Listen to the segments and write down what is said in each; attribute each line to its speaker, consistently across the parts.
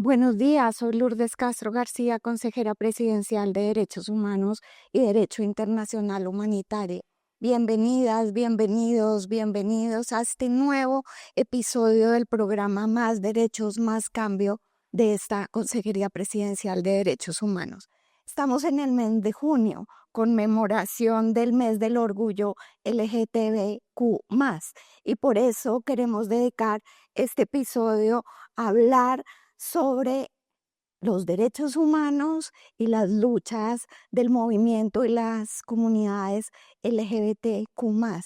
Speaker 1: Buenos días, soy Lourdes Castro García, consejera presidencial de Derechos Humanos y Derecho Internacional Humanitario. Bienvenidas, bienvenidos, bienvenidos a este nuevo episodio del programa Más Derechos, Más Cambio de esta Consejería Presidencial de Derechos Humanos. Estamos en el mes de junio, conmemoración del mes del orgullo LGTBQ+, y por eso queremos dedicar este episodio a hablar sobre los derechos humanos y las luchas del movimiento y las comunidades LGBTQ+.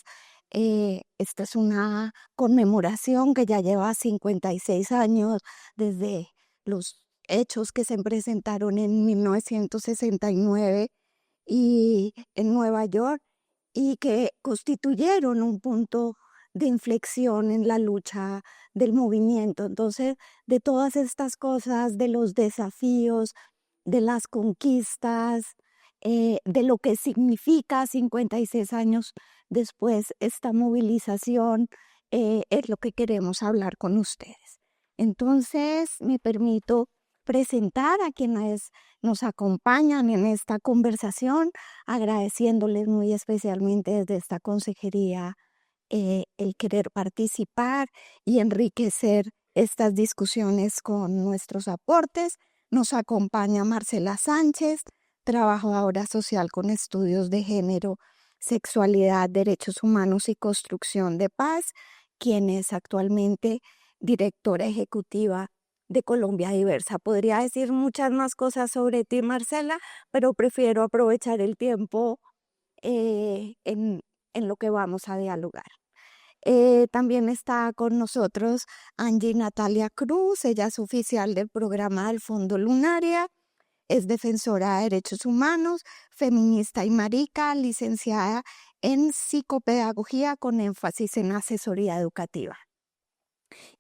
Speaker 1: Esta es una conmemoración que ya lleva 56 años desde los hechos que se presentaron en 1969 y en Nueva York y que constituyeron un punto de inflexión en la lucha del movimiento. Entonces, de todas estas cosas, de los desafíos, de las conquistas, de lo que significa 56 años después esta movilización, es lo que queremos hablar con ustedes. Entonces, me permito presentar a quienes nos acompañan en esta conversación, agradeciéndoles muy especialmente desde esta consejería el querer participar y enriquecer estas discusiones con nuestros aportes. Nos acompaña Marcela Sánchez, trabajadora social con estudios de género, sexualidad, derechos humanos y construcción de paz, quien es actualmente directora ejecutiva de Colombia Diversa. Podría decir muchas más cosas sobre ti, Marcela, pero prefiero aprovechar el tiempo en lo que vamos a dialogar. También está con nosotros Angie Natalia Cruz, ella es oficial del programa del Fondo Lunaria, es defensora de derechos humanos, feminista y marica, licenciada en psicopedagogía con énfasis en asesoría educativa.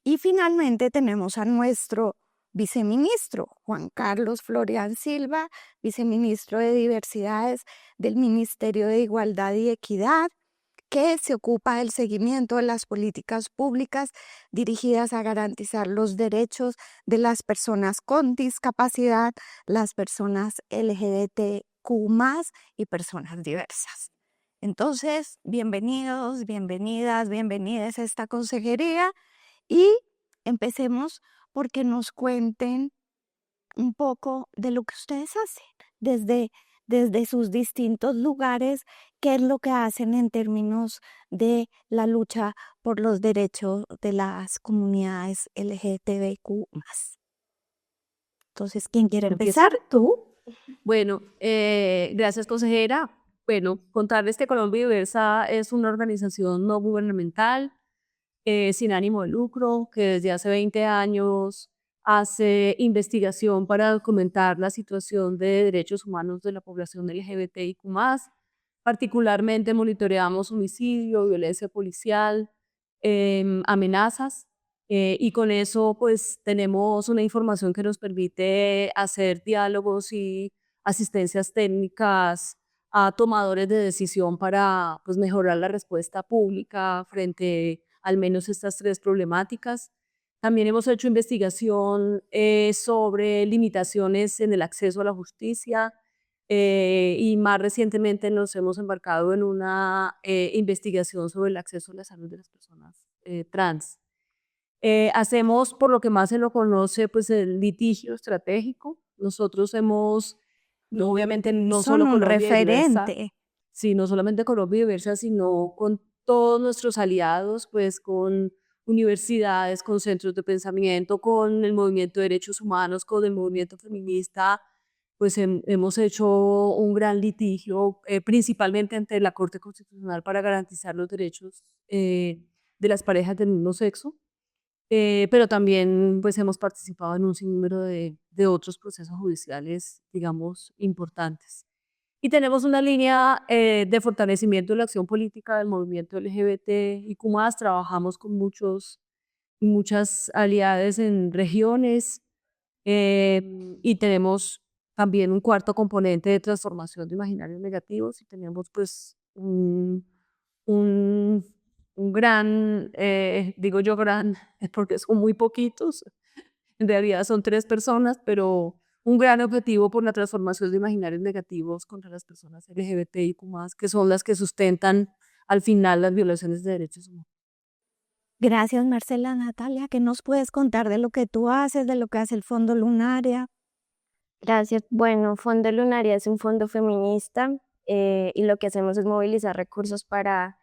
Speaker 1: Y finalmente tenemos a nuestro viceministro, Juan Carlos Florian Silva, viceministro de Diversidades del Ministerio de Igualdad y Equidad, que se ocupa del seguimiento de las políticas públicas dirigidas a garantizar los derechos de las personas con discapacidad, las personas LGBTQ+, y personas diversas. Entonces, bienvenidos, bienvenidas, bienvenidas a esta consejería y empecemos porque nos cuenten un poco de lo que ustedes hacen desde sus distintos lugares, qué es lo que hacen en términos de la lucha por los derechos de las comunidades LGTBQ+. Entonces, ¿quién quiere empezar?
Speaker 2: ¿Empezar tú? Bueno, gracias, consejera. Bueno, contarles que Colombia Diversa es una organización no gubernamental, sin ánimo de lucro, que desde hace 20 años hace investigación para documentar la situación de derechos humanos de la población LGBTIQ+. Particularmente monitoreamos homicidio, violencia policial, amenazas. Y con eso pues tenemos una información que nos permite hacer diálogos y asistencias técnicas a tomadores de decisión para pues, mejorar la respuesta pública frente al menos estas tres problemáticas. También hemos hecho investigación sobre limitaciones en el acceso a la justicia, y más recientemente nos hemos embarcado en una investigación sobre el acceso a la salud de las personas trans. Hacemos, por lo que más se lo conoce, pues el litigio estratégico. Nosotros hemos, obviamente no
Speaker 1: Son
Speaker 2: solo
Speaker 1: un
Speaker 2: Colombia Diversa,
Speaker 1: referente.
Speaker 2: sí, no solamente Colombia Diversa, sino con todos nuestros aliados, pues con universidades, con centros de pensamiento, con el movimiento de derechos humanos, con el movimiento feminista, pues hemos hecho un gran litigio, principalmente ante la Corte Constitucional para garantizar los derechos de las parejas del mismo sexo. Pero también pues hemos participado en un sinnúmero de otros procesos judiciales, digamos, importantes. Y tenemos una línea de fortalecimiento de la acción política del movimiento LGBT y más trabajamos con muchas aliadas en regiones, y tenemos también un cuarto componente de transformación de imaginarios negativos y tenemos pues un, un gran, digo yo gran, porque son muy poquitos, En realidad son 3 personas, pero un gran objetivo por la transformación de imaginarios negativos contra las personas LGBTIQ+, que son las que sustentan al final las violaciones de derechos humanos.
Speaker 1: Gracias, Marcela. Natalia, ¿qué nos puedes contar de lo que tú haces, de lo que hace el Fondo Lunaria?
Speaker 3: Gracias. Bueno, Fondo Lunaria es un fondo feminista y lo que hacemos es movilizar recursos para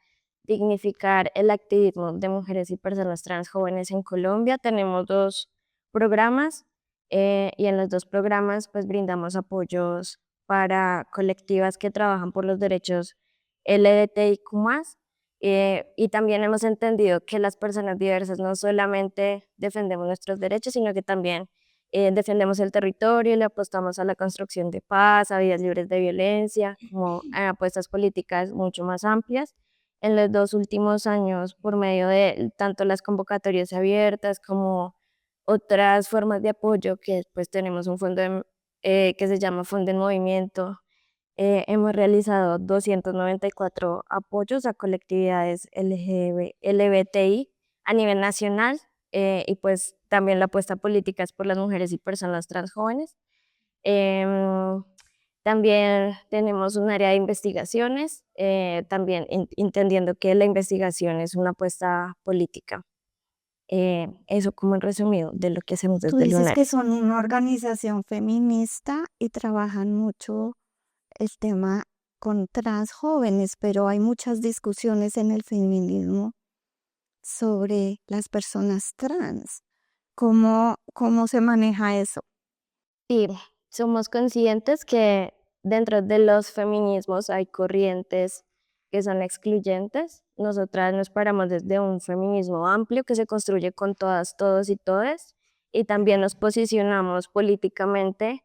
Speaker 3: dignificar el activismo de mujeres y personas trans jóvenes en Colombia. Tenemos 2 programas y en los 2 programas pues brindamos apoyos para colectivas que trabajan por los derechos LGBTIQ+, y también hemos entendido que las personas diversas no solamente defendemos nuestros derechos, sino que también defendemos el territorio y le apostamos a la construcción de paz, a vidas libres de violencia, como a apuestas políticas mucho más amplias. En los 2 últimos años, por medio de tanto las convocatorias abiertas como otras formas de apoyo, que pues tenemos un fondo que se llama Fondo en Movimiento, hemos realizado 294 apoyos a colectividades LGBTI a nivel nacional, y pues también la apuesta a políticas por las mujeres y personas trans jóvenes. También tenemos un área de investigaciones, también entendiendo que la investigación es una apuesta política. Eso como en resumido de lo que hacemos
Speaker 1: Tú
Speaker 3: desde
Speaker 1: dices
Speaker 3: Lunar.
Speaker 1: que son una organización feminista y trabajan mucho el tema con trans jóvenes, pero hay muchas discusiones en el feminismo sobre las personas trans. ¿Cómo se maneja eso?
Speaker 3: Sí, somos conscientes que dentro de los feminismos hay corrientes que son excluyentes. Nosotras nos paramos desde un feminismo amplio que se construye con todas, todos y todes, y también nos posicionamos políticamente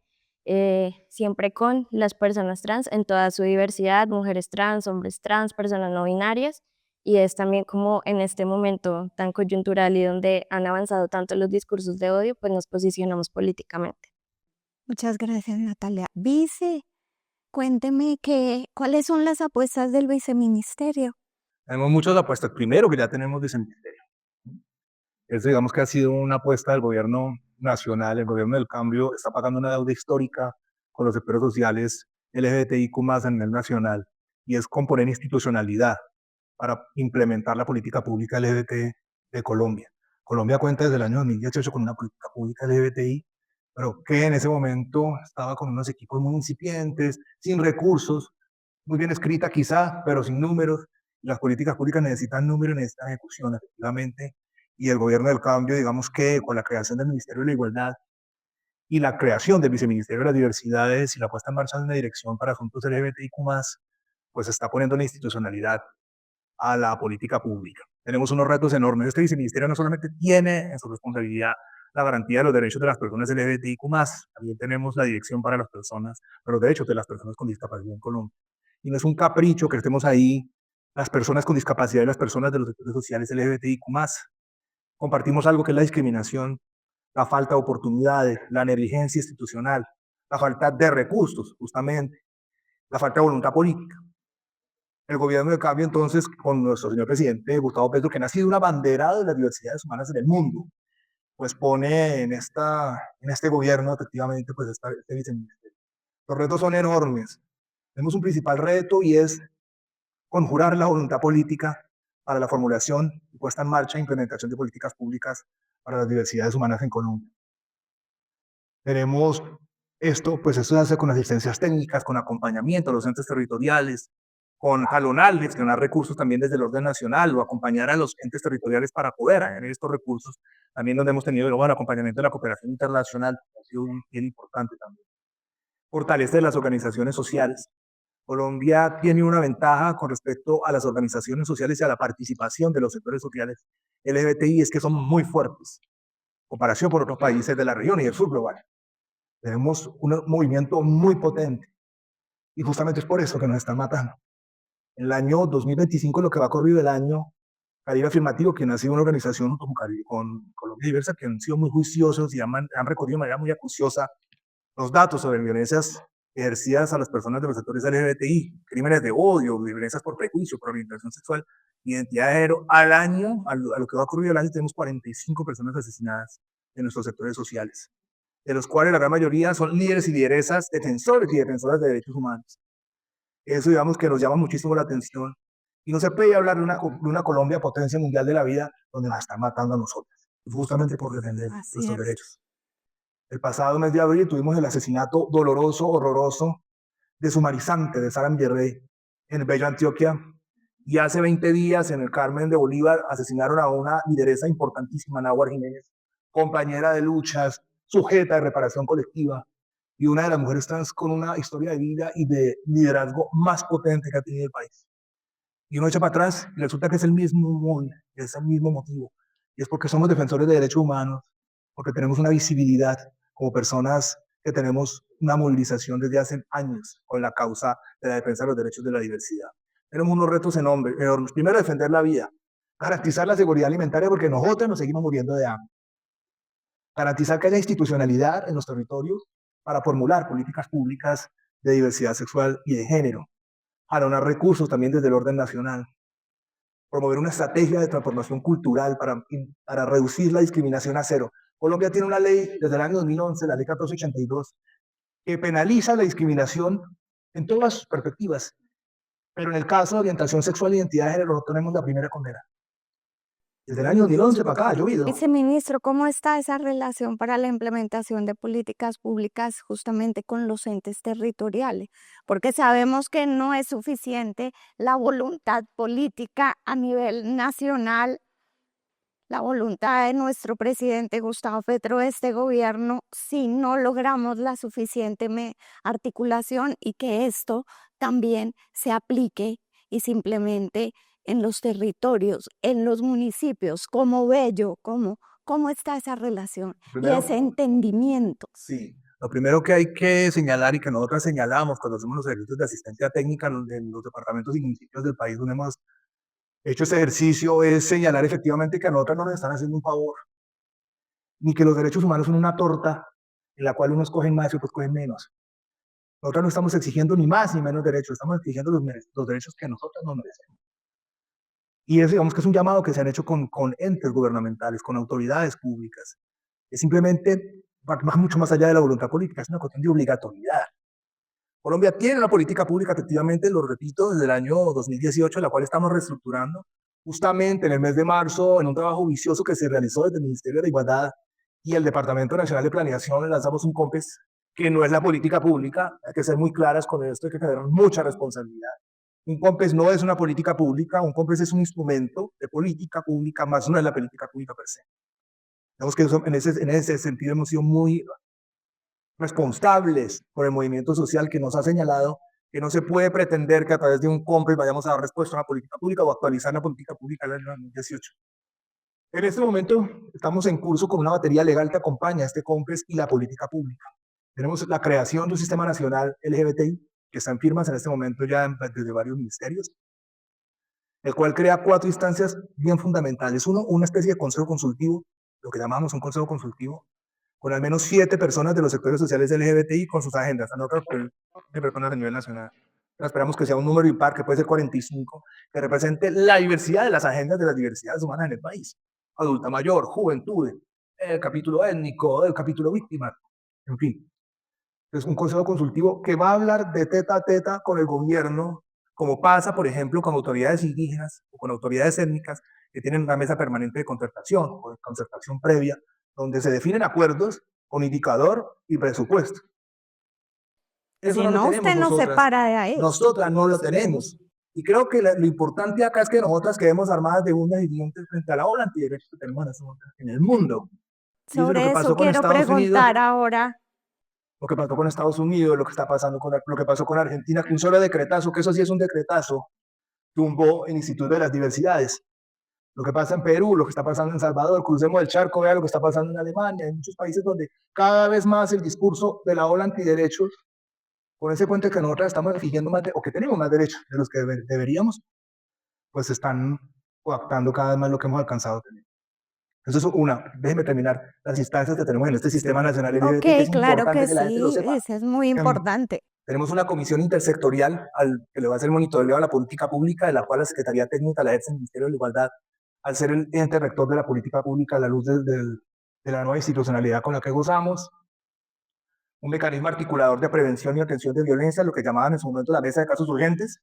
Speaker 3: siempre con las personas trans en toda su diversidad, mujeres trans, hombres trans, personas no binarias, y es también como en este momento tan coyuntural y donde han avanzado tanto los discursos de odio, pues nos posicionamos políticamente.
Speaker 1: Muchas gracias, Natalia. Vice, cuénteme cuáles son las apuestas del viceministerio.
Speaker 4: Tenemos muchas apuestas. Primero, que ya tenemos viceministerio. Eso digamos que ha sido una apuesta del gobierno nacional. El gobierno del cambio está pagando una deuda histórica con los sectores sociales LGBTIQ más a nivel nacional, y es componer institucionalidad para implementar la política pública LGBT de Colombia. Colombia cuenta desde el año 2018 con una política pública LGBTI, pero que en ese momento estaba con unos equipos muy incipientes, sin recursos, muy bien escrita quizá, pero sin números. Las políticas públicas necesitan números, necesitan ejecución, efectivamente, y el gobierno del cambio, digamos que con la creación del Ministerio de la Igualdad y la creación del Viceministerio de las Diversidades y la puesta en marcha de una dirección para asuntos LGBTIQ+, pues está poniendo la institucionalidad a la política pública. Tenemos unos retos enormes. Este viceministerio no solamente tiene en su responsabilidad la garantía de los derechos de las personas LGBTIQ+, también tenemos la dirección para las personas, para los derechos de las personas con discapacidad en Colombia. Y no es un capricho que estemos ahí las personas con discapacidad y las personas de los sectores sociales LGBTIQ+. Compartimos algo que es la discriminación, la falta de oportunidades, la negligencia institucional, la falta de recursos, justamente, la falta de voluntad política. El gobierno de cambio, entonces, con nuestro señor presidente Gustavo Petro, que ha sido una bandera de las diversidades humanas en el mundo, pues pone en este gobierno, efectivamente, pues este viceministerio. Los retos son enormes. Tenemos un principal reto y es conjurar la voluntad política para la formulación y puesta en marcha e implementación de políticas públicas para las diversidades humanas en Colombia. Tenemos esto se hace con asistencias técnicas, con acompañamiento a los entes territoriales, con jalonar, gestionar recursos también desde el orden nacional o acompañar a los entes territoriales para poder añadir estos recursos, también donde hemos tenido el acompañamiento de la cooperación internacional, que ha sido bien importante también. Fortalecer las organizaciones sociales. Colombia tiene una ventaja con respecto a las organizaciones sociales y a la participación de los sectores sociales LGBTI, es que son muy fuertes, en comparación con otros países de la región y del sur global. Tenemos un movimiento muy potente y justamente es por eso que nos están matando. En el año 2025, lo que va corrido el año, Caribe Afirmativo, que ha sido una organización con Colombia Diversa, que han sido muy juiciosos y han recorrido de manera muy acuciosa los datos sobre violencias ejercidas a las personas de los sectores LGBTI, crímenes de odio, violencias por prejuicio, por orientación sexual, identidad de género. Al año, a lo que va a ocurrir el año, tenemos 45 personas asesinadas de nuestros sectores sociales, de los cuales la gran mayoría son líderes y lideresas, defensores y defensoras de derechos humanos. Eso, digamos, que nos llama muchísimo la atención. Y no se puede hablar de una Colombia potencia mundial de la vida donde nos están matando a nosotros, justamente por defender nuestros derechos. El pasado mes de abril tuvimos el asesinato doloroso, horroroso, deshumanizante de Sara Villarrey en el Bello Antioquia. Y hace 20 días en el Carmen de Bolívar asesinaron a una lideresa importantísima, Náhuatl Jiménez, compañera de luchas, sujeta de reparación colectiva, y una de las mujeres trans con una historia de vida y de liderazgo más potente que ha tenido el país. Y uno echa para atrás y resulta que es el mismo motivo. Y es porque somos defensores de derechos humanos, porque tenemos una visibilidad como personas que tenemos una movilización desde hace años con la causa de la defensa de los derechos de la diversidad. Tenemos unos retos enormes. Primero, defender la vida, garantizar la seguridad alimentaria porque nosotros nos seguimos muriendo de hambre. Garantizar que haya institucionalidad en los territorios para formular políticas públicas de diversidad sexual y de género. Alonar recursos también desde el orden nacional. Promover una estrategia de transformación cultural para reducir la discriminación a cero. Colombia tiene una ley desde el año 2011, la ley 1482, que penaliza la discriminación en todas sus perspectivas. Pero en el caso de orientación sexual e identidad de género no tenemos la primera condena. Desde el año 2011 para acá ha llovido.
Speaker 1: Viceministro, ¿cómo está esa relación para la implementación de políticas públicas justamente con los entes territoriales? Porque sabemos que no es suficiente la voluntad política a nivel nacional, la voluntad de nuestro presidente Gustavo Petro, de este gobierno, si no logramos la suficiente articulación y que esto también se aplique y se implemente en los territorios, en los municipios, como Bello, cómo está esa relación y ese entendimiento.
Speaker 4: Sí, lo primero que hay que señalar y que nosotros señalamos cuando hacemos los servicios de asistencia técnica en los departamentos y municipios del país donde hemos hecho ese ejercicio es señalar efectivamente que a nosotros no nos están haciendo un favor, ni que los derechos humanos son una torta en la cual unos cogen más y otros cogen menos. Nosotros no estamos exigiendo ni más ni menos derechos, estamos exigiendo los derechos que nosotros nos merecemos. Y eso, digamos que es un llamado que se han hecho con entes gubernamentales, con autoridades públicas. Es simplemente, va mucho más allá de la voluntad política, es una cuestión de obligatoriedad. Colombia tiene una política pública, efectivamente, lo repito, desde el año 2018, la cual estamos reestructurando, justamente en el mes de marzo, en un trabajo vicioso que se realizó desde el Ministerio de Igualdad y el Departamento Nacional de Planeación, lanzamos un COMPES que no es la política pública, hay que ser muy claras con esto, hay que tener mucha responsabilidad. Un COMPES no es una política pública, un COMPES es un instrumento de política pública, más no es la política pública per se. Digamos que en ese sentido hemos sido muy responsables por el movimiento social que nos ha señalado que no se puede pretender que a través de un COMPES vayamos a dar respuesta a una política pública o actualizar la política pública del año 2018. En este momento estamos en curso con una batería legal que acompaña a este COMPES y la política pública. Tenemos la creación de un sistema nacional LGBTI que está en firmas en este momento ya desde varios ministerios, el cual crea 4 instancias bien fundamentales. Uno, una especie de consejo consultivo, lo que llamamos un consejo consultivo, con al menos 7 personas de los sectores sociales LGBTI con sus agendas, no otras personas a nivel nacional. Esperamos que sea un número impar, que puede ser 45, que represente la diversidad de las agendas de las diversidades humanas en el país. Adulta mayor, juventud, el capítulo étnico, el capítulo víctima, en fin. Es un consejo consultivo que va a hablar de teta a teta con el gobierno, como pasa, por ejemplo, con autoridades indígenas o con autoridades étnicas que tienen una mesa permanente de concertación o de concertación previa, donde se definen acuerdos con indicador y presupuesto.
Speaker 1: Eso si no, usted no se para de ahí.
Speaker 4: Nosotras no lo tenemos. Y creo que lo importante acá es que nosotras quedemos armadas de uñas y dientes frente a la ola antiderechos que tenemos en el mundo.
Speaker 1: Sobre eso quiero preguntar ahora.
Speaker 4: Lo que pasó con Estados Unidos, lo que está pasando lo que pasó con Argentina, que un solo decretazo, que eso sí es un decretazo, tumbó el Instituto de las Diversidades. Lo que pasa en Perú, lo que está pasando en Salvador, crucemos el charco, vea lo que está pasando en Alemania, en muchos países donde cada vez más el discurso de la ola antiderechos, con ese puente que nosotros estamos exigiendo más, o que tenemos más derechos de los que deberíamos, pues están coaptando cada vez más lo que hemos alcanzado a tener. Eso es una, déjeme terminar, las instancias que tenemos en este sistema nacional LGBT,
Speaker 1: que es claro que sí, eso es muy importante.
Speaker 4: Tenemos una comisión intersectorial que le va a hacer monitoreo a la política pública, de la cual la Secretaría Técnica la ejerce el Ministerio de la Igualdad, al ser el ente rector de la política pública a la luz de la nueva institucionalidad con la que gozamos, un mecanismo articulador de prevención y atención de violencia, lo que llamaban en su momento la mesa de casos urgentes,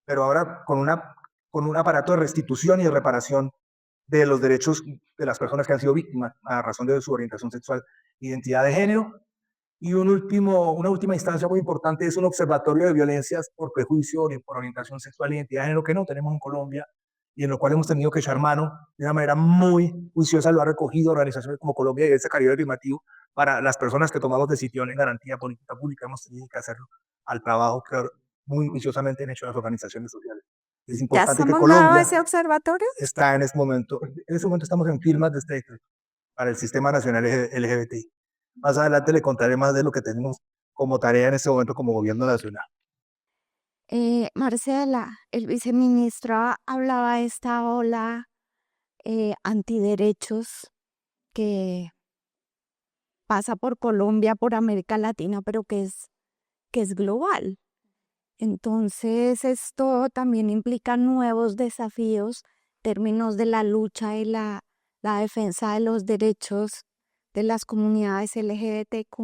Speaker 4: pero ahora con un aparato de restitución y de reparación de los derechos de las personas que han sido víctimas a razón de su orientación sexual e identidad de género. Y una última instancia muy importante es un observatorio de violencias por prejuicio, por orientación sexual e identidad de género que no tenemos en Colombia y en lo cual hemos tenido que echar mano de una manera muy juiciosa, lo ha recogido organizaciones como Colombia y ese Caribe Afirmativo para las personas que tomamos decisión en garantía política pública, hemos tenido que hacerlo al trabajo que muy juiciosamente han hecho las organizaciones sociales. Es
Speaker 1: ¿Ya
Speaker 4: importante que
Speaker 1: estamos dado
Speaker 4: Colombia
Speaker 1: ese observatorio?
Speaker 4: está en este momento estamos en firmas de este decreto para el Sistema Nacional LGBTI. Más adelante le contaré más de lo que tenemos como tarea en este momento como gobierno nacional.
Speaker 1: Marcela, el viceministro hablaba de esta ola antiderechos que pasa por Colombia, por América Latina, pero que es global. Entonces, esto también implica nuevos desafíos en términos de la lucha y la defensa de los derechos de las comunidades LGBTQ+.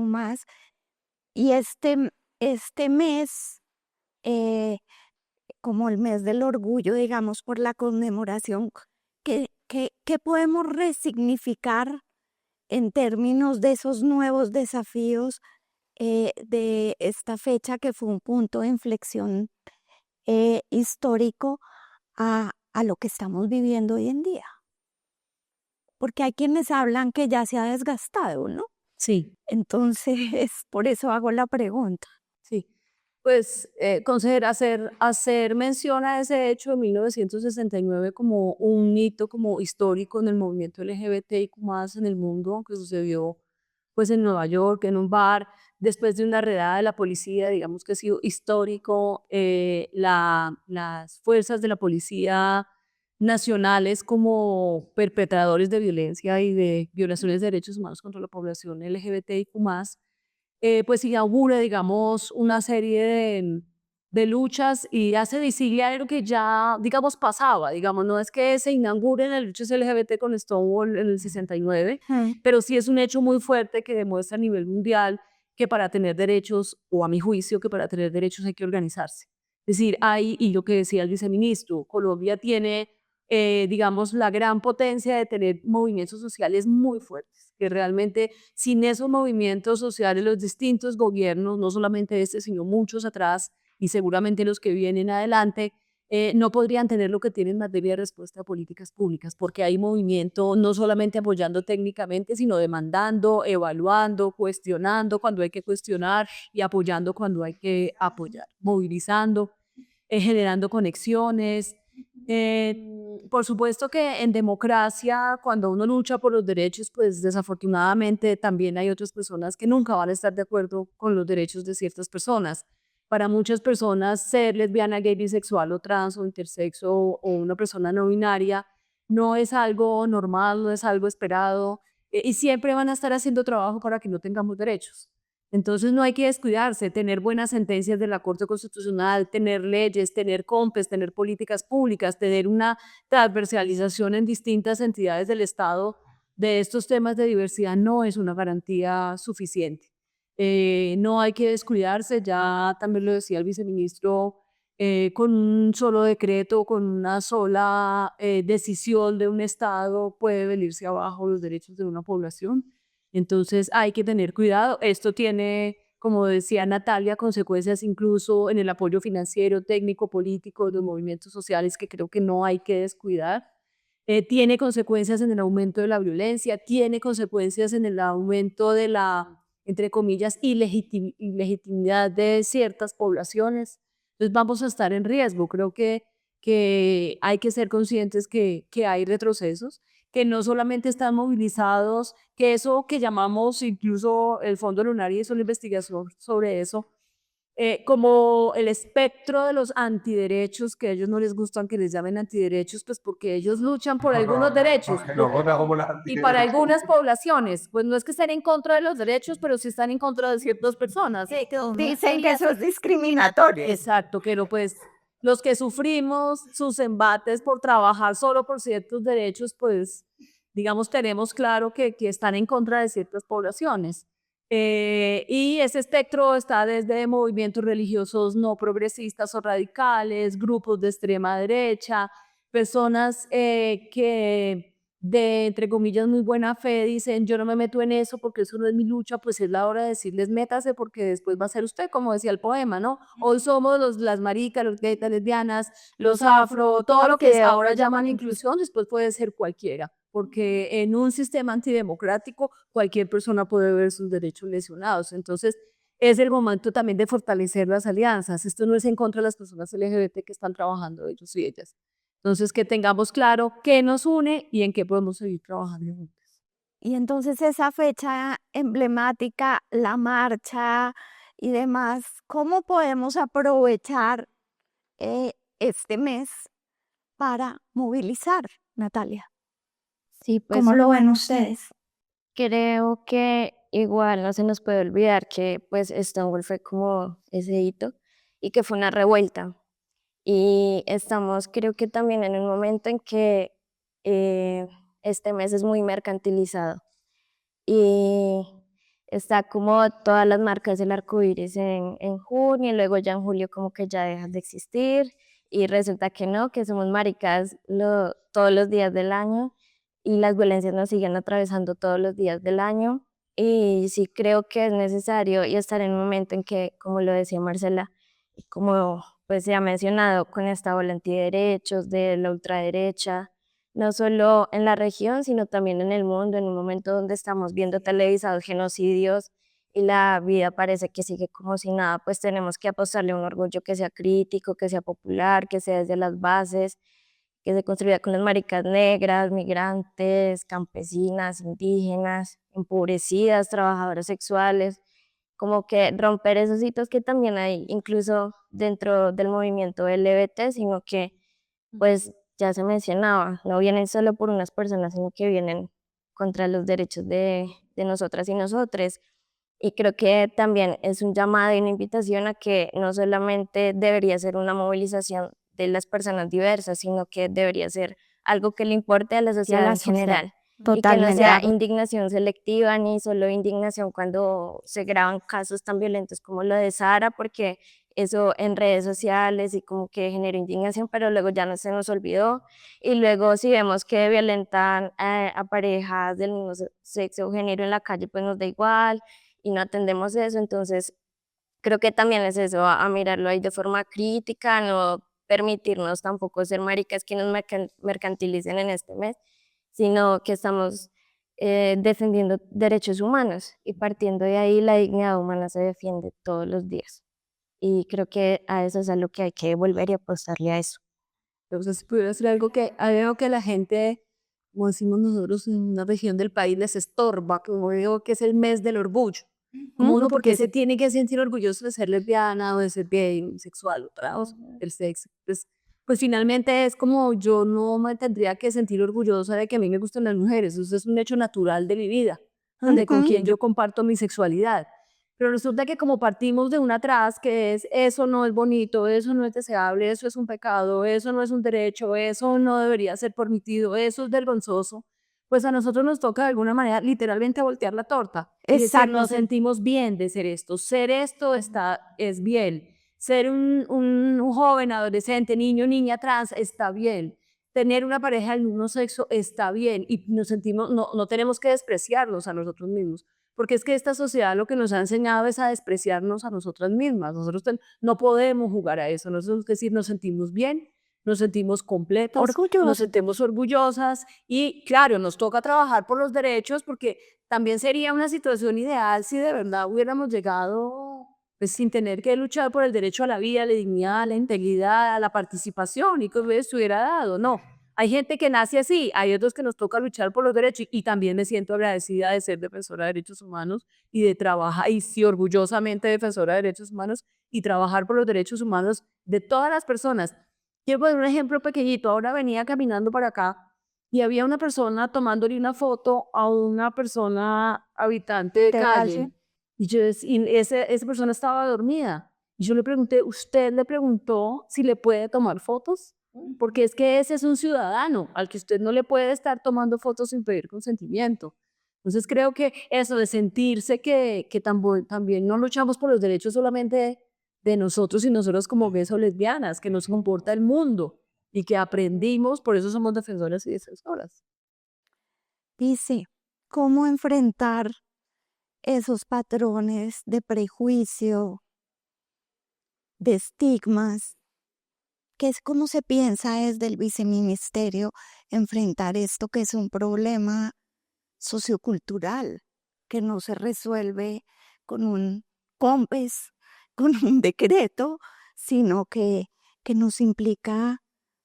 Speaker 1: Y este mes, como el mes del orgullo, digamos, por la conmemoración, ¿qué podemos resignificar en términos de esos nuevos desafíos de esta fecha que fue un punto de inflexión histórico a lo que estamos viviendo hoy en día? Porque hay quienes hablan que ya se ha desgastado, ¿no?
Speaker 2: Sí,
Speaker 1: Entonces, por eso hago la pregunta.
Speaker 2: sí. Pues, consejera, hacer mención a ese hecho de 1969 como un hito como histórico en el movimiento LGBTIQ+ en el mundo, que sucedió pues en Nueva York, en un bar, después de una redada de la policía, digamos que ha sido histórico. Las fuerzas de la policía nacionales como perpetradores de violencia y de violaciones de derechos humanos contra la población LGBTIQ+, pues inaugura, digamos, una serie de luchas y hace visible algo que ya, digamos, pasaba, digamos, no es que se inauguren las luchas LGBT con Stonewall en el 69, pero sí es un hecho muy fuerte que demuestra a nivel mundial que para tener derechos, o a mi juicio, que para tener derechos hay que organizarse. Es decir, y lo que decía el viceministro, Colombia tiene, digamos, la gran potencia de tener movimientos sociales muy fuertes, que realmente sin esos movimientos sociales los distintos gobiernos, no solamente este, sino muchos atrás y seguramente los que vienen adelante, no podrían tener lo que tienen en materia de respuesta a políticas públicas, porque hay movimiento no solamente apoyando técnicamente, sino demandando, evaluando, cuestionando cuando hay que cuestionar y apoyando cuando hay que apoyar, movilizando, generando conexiones. Por supuesto que en democracia, cuando uno lucha por los derechos, pues desafortunadamente también hay otras personas que nunca van a estar de acuerdo con los derechos de ciertas personas. Para muchas personas, ser lesbiana, gay, bisexual o trans o intersexo o una persona no binaria no es algo normal, no es algo esperado, y siempre van a estar haciendo trabajo para que no tengamos derechos. Entonces no hay que descuidarse, tener buenas sentencias de la Corte Constitucional, tener leyes, tener COMPES, tener políticas públicas, tener una transversalización en distintas entidades del Estado de estos temas de diversidad no es una garantía suficiente. No hay que descuidarse, ya también lo decía el viceministro, con un solo decreto, con una sola decisión de un Estado puede venirse abajo los derechos de una población. Entonces hay que tener cuidado. Esto tiene, como decía Natalia, consecuencias incluso en el apoyo financiero, técnico, político de los movimientos sociales que creo que no hay que descuidar. Tiene consecuencias en el aumento de la violencia, tiene consecuencias en el aumento de la, entre comillas, ilegitimidad de ciertas poblaciones. Entonces vamos a estar en riesgo. Creo que hay que ser conscientes que hay retrocesos, que no solamente están movilizados, que eso que llamamos, incluso el Fondo Lunar hizo una investigación sobre eso, como el espectro de los antiderechos, que a ellos no les gustan que les llamen antiderechos, pues porque ellos luchan por algunos derechos. Y para algunas poblaciones, pues no es que estén en contra de los derechos, pero sí están en contra de ciertas personas.
Speaker 1: Dicen que eso es discriminatorio.
Speaker 2: Exacto, pero pues los que sufrimos sus embates por trabajar solo por ciertos derechos, pues digamos, tenemos claro que están en contra de ciertas poblaciones. Y ese espectro está desde movimientos religiosos no progresistas o radicales, grupos de extrema derecha, personas que de, entre comillas, muy buena fe dicen yo no me meto en eso porque eso no es mi lucha, pues es la hora de decirles métase porque después va a ser usted, como decía el poema, ¿no? Hoy somos las maricas, los gays, las lesbianas, los afro, todo lo que ahora llaman inclusión, después puede ser cualquiera, porque en un sistema antidemocrático cualquier persona puede ver sus derechos lesionados. Entonces, es el momento también de fortalecer las alianzas. Esto no es en contra de las personas LGBT que están trabajando ellos y ellas. Entonces, que tengamos claro qué nos une y en qué podemos seguir trabajando juntos.
Speaker 1: Y entonces esa fecha emblemática, la marcha y demás, ¿cómo podemos aprovechar este mes para movilizar, Natalia?
Speaker 3: Sí, pues
Speaker 1: ¿Cómo lo ven ustedes?
Speaker 3: creo que igual no se nos puede olvidar que pues Stonewall fue como ese hito y que fue una revuelta. Y estamos, creo que también en un momento en que este mes es muy mercantilizado y está como todas las marcas del arco iris en junio y luego ya en julio como que ya dejan de existir y resulta que no, que somos maricas todos los días del año y las violencias nos siguen atravesando todos los días del año y sí creo que es necesario y estar en un momento en que, como lo decía Marcela, como pues se ha mencionado con esta ola antiderechos de la ultraderecha, no solo en la región, sino también en el mundo, en un momento donde estamos viendo televisados genocidios y la vida parece que sigue como si nada, pues tenemos que apostarle a un orgullo que sea crítico, que sea popular, que sea desde las bases, que se construya con las maricas negras, migrantes, campesinas, indígenas, empobrecidas, trabajadoras sexuales, como que romper esos hitos que también hay incluso dentro del movimiento LGBT, sino que pues ya se mencionaba, no vienen solo por unas personas, sino que vienen contra los derechos de nosotras y nosotres. Y creo que también es un llamado y una invitación a que no solamente debería ser una movilización de las personas diversas, sino que debería ser algo que le importe a la sociedad en general. Y que no sea indignación selectiva ni solo indignación cuando se graban casos tan violentos como lo de Sara, porque eso en redes sociales y como que generó indignación, pero luego ya no se nos olvidó. Y luego si vemos que violentan a parejas del mismo sexo o género en la calle, pues nos da igual y no atendemos eso. Entonces creo que también es eso, a mirarlo ahí de forma crítica, no permitirnos tampoco ser maricas que nos mercantilicen en este mes, sino que estamos defendiendo derechos humanos y partiendo de ahí la dignidad humana se defiende todos los días. Y creo que a eso es a lo que hay que volver y apostarle a eso.
Speaker 2: Entonces, si pudiera hacer algo que, algo que la gente, como decimos nosotros, en una región del país les estorba, como digo, que es el mes del orgullo. Como uno, porque se tiene que sentir orgulloso de ser lesbiana o de ser gay, bisexual, otra, o el sexo. Pues finalmente es como yo no me tendría que sentir orgullosa de que a mí me gustan las mujeres. Eso es un hecho natural de mi vida, donde con quien yo comparto mi sexualidad. Pero resulta que como partimos de una atrás que es eso no es bonito, eso no es deseable, eso es un pecado, eso no es un derecho, eso no debería ser permitido, eso es vergonzoso, pues a nosotros nos toca de alguna manera literalmente voltear la torta y decir, nos sentimos bien de ser esto es bien, ser un joven, adolescente, niño, niña trans está bien, tener una pareja del mismo sexo está bien y nos sentimos, no tenemos que despreciarnos a nosotros mismos. Porque es que esta sociedad lo que nos ha enseñado es a despreciarnos a nosotras mismas. Nosotros no podemos jugar a eso. Nosotros, es decir, nos sentimos bien, nos sentimos completas, nos sentimos orgullosas y claro, nos toca trabajar por los derechos porque también sería una situación ideal si de verdad hubiéramos llegado pues, sin tener que luchar por el derecho a la vida, a la dignidad, a la integridad, a la participación y que estuviera dado. No, hay gente que nace así, hay otros que nos toca luchar por los derechos y también me siento agradecida de ser defensora de derechos humanos y de trabajar, y sí, orgullosamente defensora de derechos humanos y trabajar por los derechos humanos de todas las personas. Quiero poner un ejemplo pequeñito, ahora venía caminando para acá y había una persona tomándole una foto a una persona habitante de calle. Y esa persona estaba dormida. Y yo le pregunté, ¿usted le preguntó si le puede tomar fotos? porque es que ese es un ciudadano al que usted no le puede estar tomando fotos sin pedir consentimiento. Entonces creo que eso de sentirse que también no luchamos por los derechos solamente de nosotros y nosotros como gays o lesbianas, que nos comporta el mundo y que aprendimos, por eso somos defensoras y defensoras.
Speaker 1: Dice, ¿cómo enfrentar esos patrones de prejuicio, de estigmas? ¿Qué es cómo se piensa desde el viceministerio enfrentar esto que es un problema sociocultural que no se resuelve con un COMPES, con un decreto, sino que nos implica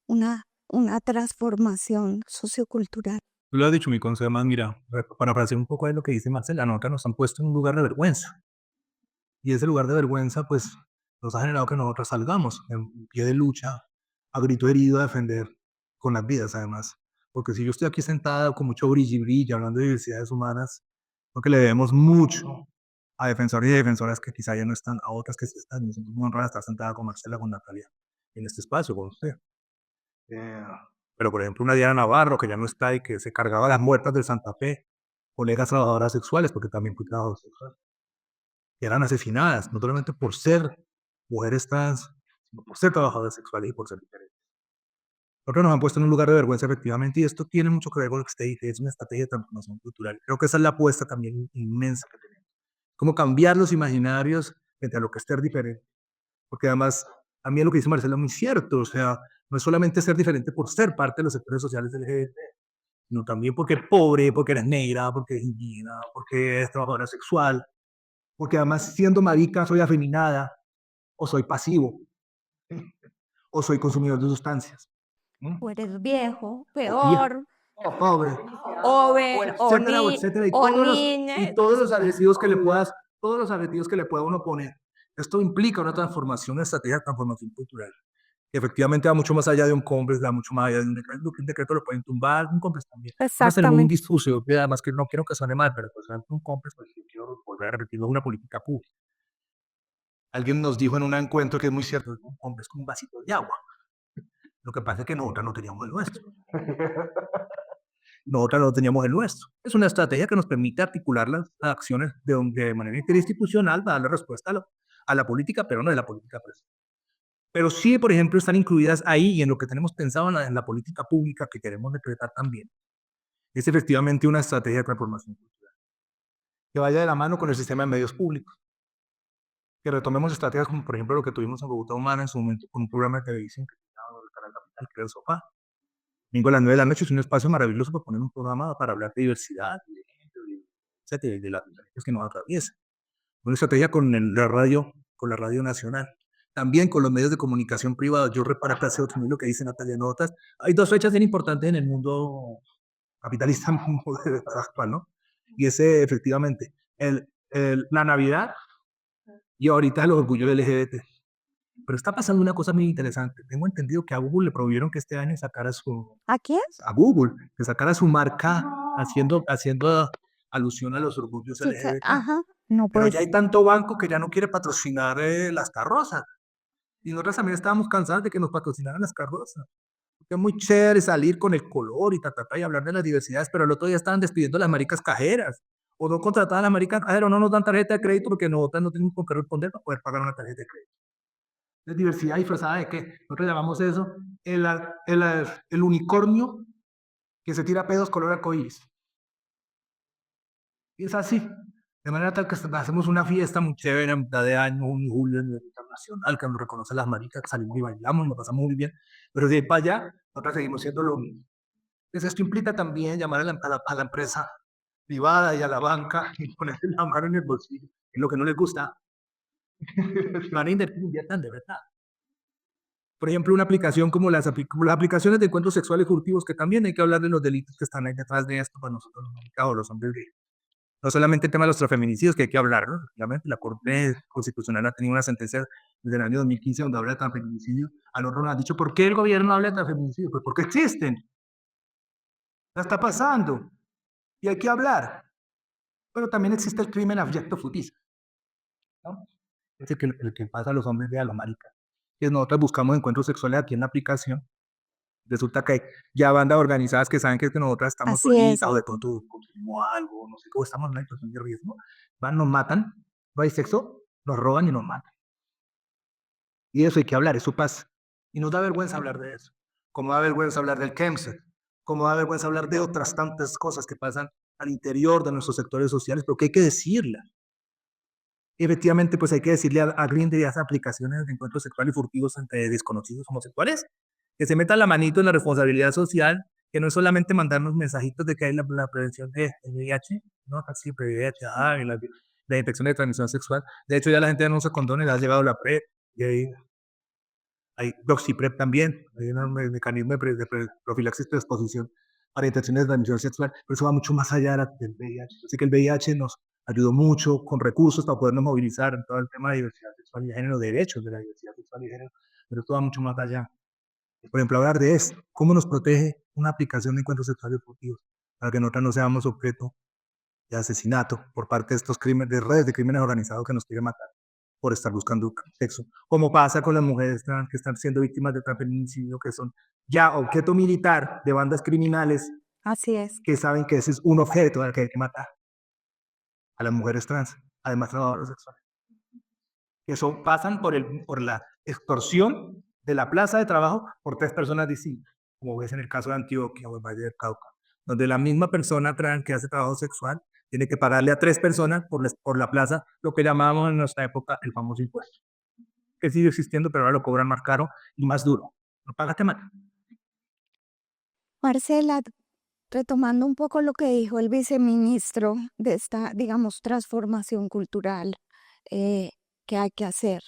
Speaker 1: una transformación sociocultural?
Speaker 4: Tú lo has dicho, mi consejo más, mira, parafrasear un poco de lo que dice Marcela, nota nos han puesto en un lugar de vergüenza. Y ese lugar de vergüenza, pues, nos ha generado que nosotros salgamos en pie de lucha, a grito herido, a defender con las vidas, además. Porque si yo estoy aquí sentada con mucho brillo y brillo, hablando de diversidades humanas, creo que le debemos mucho a defensores y defensoras que quizá ya no están, a otras que sí están. Me siento muy honrada de estar sentada con Marcela, con Natalia, en este espacio, con usted. Eh, pero, por ejemplo, una Diana Navarro, que ya no está y que se cargaba las muertas del Santa Fe, colegas trabajadoras sexuales, porque también fui trabajador sexual, que eran asesinadas, no solamente por ser mujeres trans, sino por ser trabajadoras sexuales y por ser diferentes. Nosotros nos han puesto en un lugar de vergüenza, efectivamente, y esto tiene mucho que ver con lo que usted dice, es una estrategia de transformación cultural. Creo que esa es la apuesta también inmensa que tenemos. Cómo cambiar los imaginarios frente a lo que es ser diferente. Porque además, a mí lo que dice Marcela es muy cierto, o sea, no es solamente ser diferente por ser parte de los sectores sociales LGBT, sino también porque eres pobre, porque eres negra, porque eres indígena, porque eres trabajadora sexual, porque además siendo marica soy afeminada, o soy pasivo, o soy consumidor de sustancias, ¿no?
Speaker 1: O eres viejo,
Speaker 4: O viejo,
Speaker 1: peor,
Speaker 4: o pobre,
Speaker 1: joven,
Speaker 4: o etcétera,
Speaker 1: o niña.
Speaker 4: y todos los adjetivos que le puedas, todos los adjetivos que le pueda uno poner. Esto implica una transformación, una estrategia de transformación cultural, que efectivamente va mucho más allá de un complex, va mucho más allá de un decreto, que un decreto lo pueden tumbar, un complex también. Nosotros tenemos un
Speaker 1: Exactamente.
Speaker 4: discurso, que además que no quiero que suene mal, pero pues un complex, pues quiero volver a repetirlo, es una política pública. Alguien nos dijo en un encuentro que es muy cierto, un complex con un vasito de agua. Lo que pasa es que nosotros no teníamos el nuestro. Nosotros no teníamos el nuestro. Es una estrategia que nos permite articular las acciones de manera interinstitucional para darle respuesta a la política, pero no de la política presente. Pero sí, por ejemplo, están incluidas ahí y en lo que tenemos pensado en la política pública que queremos decretar también. Es efectivamente una estrategia de transformación cultural que vaya de la mano con el sistema de medios públicos. Que retomemos estrategias como, por ejemplo, lo que tuvimos en Bogotá Humana en su momento con un programa de televisión que se llamaba El Canal Capital, que era el Sofá. Domingo a las 9 de la noche es un espacio maravilloso para poner un programa para hablar de diversidad, de género, etcétera, y de las diferencias que nos atraviesan. Una estrategia con la radio nacional. También con los medios de comunicación privados. Yo reparo que hace otro lo que dice Natalia Notas. Hay dos fechas bien importantes en el mundo capitalista actual, ¿no? Y ese, efectivamente, la Navidad y ahorita el orgullo LGBT. Pero está pasando una cosa muy interesante. Tengo entendido que a Google le prohibieron que este año sacara
Speaker 1: ¿A quién?
Speaker 4: a Google, que sacara su marca haciendo alusión a los orgullos
Speaker 1: Sí,
Speaker 4: LGBT.
Speaker 1: ajá, no
Speaker 4: Pero ya
Speaker 1: pues.
Speaker 4: hay tanto banco que ya no quiere patrocinar las carrozas. Y nosotros también estábamos cansados de que nos patrocinaran las carrozas. Porque es muy chévere salir con el color y y hablar de las diversidades, pero el otro día estaban despidiendo a las maricas cajeras. O no contrataban a las maricas cajeras, o no nos dan tarjeta de crédito porque nosotros no tenemos con qué responder para poder pagar una tarjeta de crédito. Es diversidad disfrazada de qué. Nosotros llamamos eso el unicornio que se tira pedos color arcoíris. Y es así. De manera tal que hacemos una fiesta muy chévere a mitad de año, un julio internacional, que nos reconoce las maricas, que salimos y bailamos, nos pasamos muy bien. Pero de ahí para allá, nosotros seguimos siendo lo mismo. Entonces esto implica también llamar a la empresa privada y a la banca y ponerle la mano en el bolsillo, en lo que no les gusta. Van a inviertan de verdad. Por ejemplo, una aplicación como las aplicaciones de encuentros sexuales furtivos, que también hay que hablar de los delitos que están ahí detrás de esto para nosotros los maricados, los hombres gays. No solamente el tema de los transfeminicidios, que hay que hablar, ¿no? Obviamente, la Corte Constitucional ha tenido una sentencia desde el año 2015 donde habla de transfeminicidio. A nosotros nos han dicho, ¿por qué el gobierno habla de transfeminicidio? Pues porque existen. Ya está pasando. Y hay que hablar. Pero también existe el crimen abyecto futista, ¿no? Es el que pasa a los hombres de a los maricas. Que nosotros buscamos encuentros sexuales aquí en la aplicación Resulta que hay ya bandas organizadas que saben que nosotras estamos
Speaker 1: Así es.
Speaker 4: solitas o de pronto consumimos algo, no sé, o estamos en una situación de riesgo, van, nos matan, no hay sexo, nos roban y nos matan. Y de eso hay que hablar, eso pasa. Y nos da vergüenza hablar de eso. Como da vergüenza hablar del cáncer, como da vergüenza hablar de otras tantas cosas que pasan al interior de nuestros sectores sociales, pero que hay que decirlas. Y efectivamente, pues hay que decirle a Grindr y a esas aplicaciones de encuentros sexuales furtivos entre desconocidos homosexuales que se metan la manito en la responsabilidad social, que no es solamente mandarnos mensajitos de que hay la prevención de VIH, no, sí, VIH, y la infección de transmisión sexual. De hecho, ya la gente ya no usa condones, ha llegado la PrEP, y hay Doxyprep también, hay un mecanismo de profilaxis de exposición para infecciones de transmisión sexual, pero eso va mucho más allá del VIH. Así que el VIH nos ayudó mucho con recursos para podernos movilizar en todo el tema de diversidad sexual y de género, derechos de la diversidad sexual y de género, pero esto va mucho más allá. Por ejemplo, hablar de esto, cómo nos protege una aplicación de encuentros sexuales furtivos para que nosotros no seamos objeto de asesinato por parte de estos crímenes, de redes de crímenes organizados que nos quieren matar por estar buscando sexo, como pasa con las mujeres trans que están siendo víctimas de transfeminicidio, que son ya objeto militar de bandas criminales
Speaker 1: Así es.
Speaker 4: que saben que ese es un objeto al que hay que matar a las mujeres trans, además trabajadoras sexuales. Que son, pasan por la extorsión de la plaza de trabajo por 3 personas distintas, como ves en el caso de Antioquia o en Valle del Cauca, donde la misma persona trans que hace trabajo sexual tiene que pagarle a 3 personas por la plaza, lo que llamábamos en nuestra época el famoso impuesto, que sigue existiendo, pero ahora lo cobran más caro y más duro. No pagaste más.
Speaker 1: Marcela, retomando un poco lo que dijo el viceministro de esta, digamos, transformación cultural eh, que hay que hacer,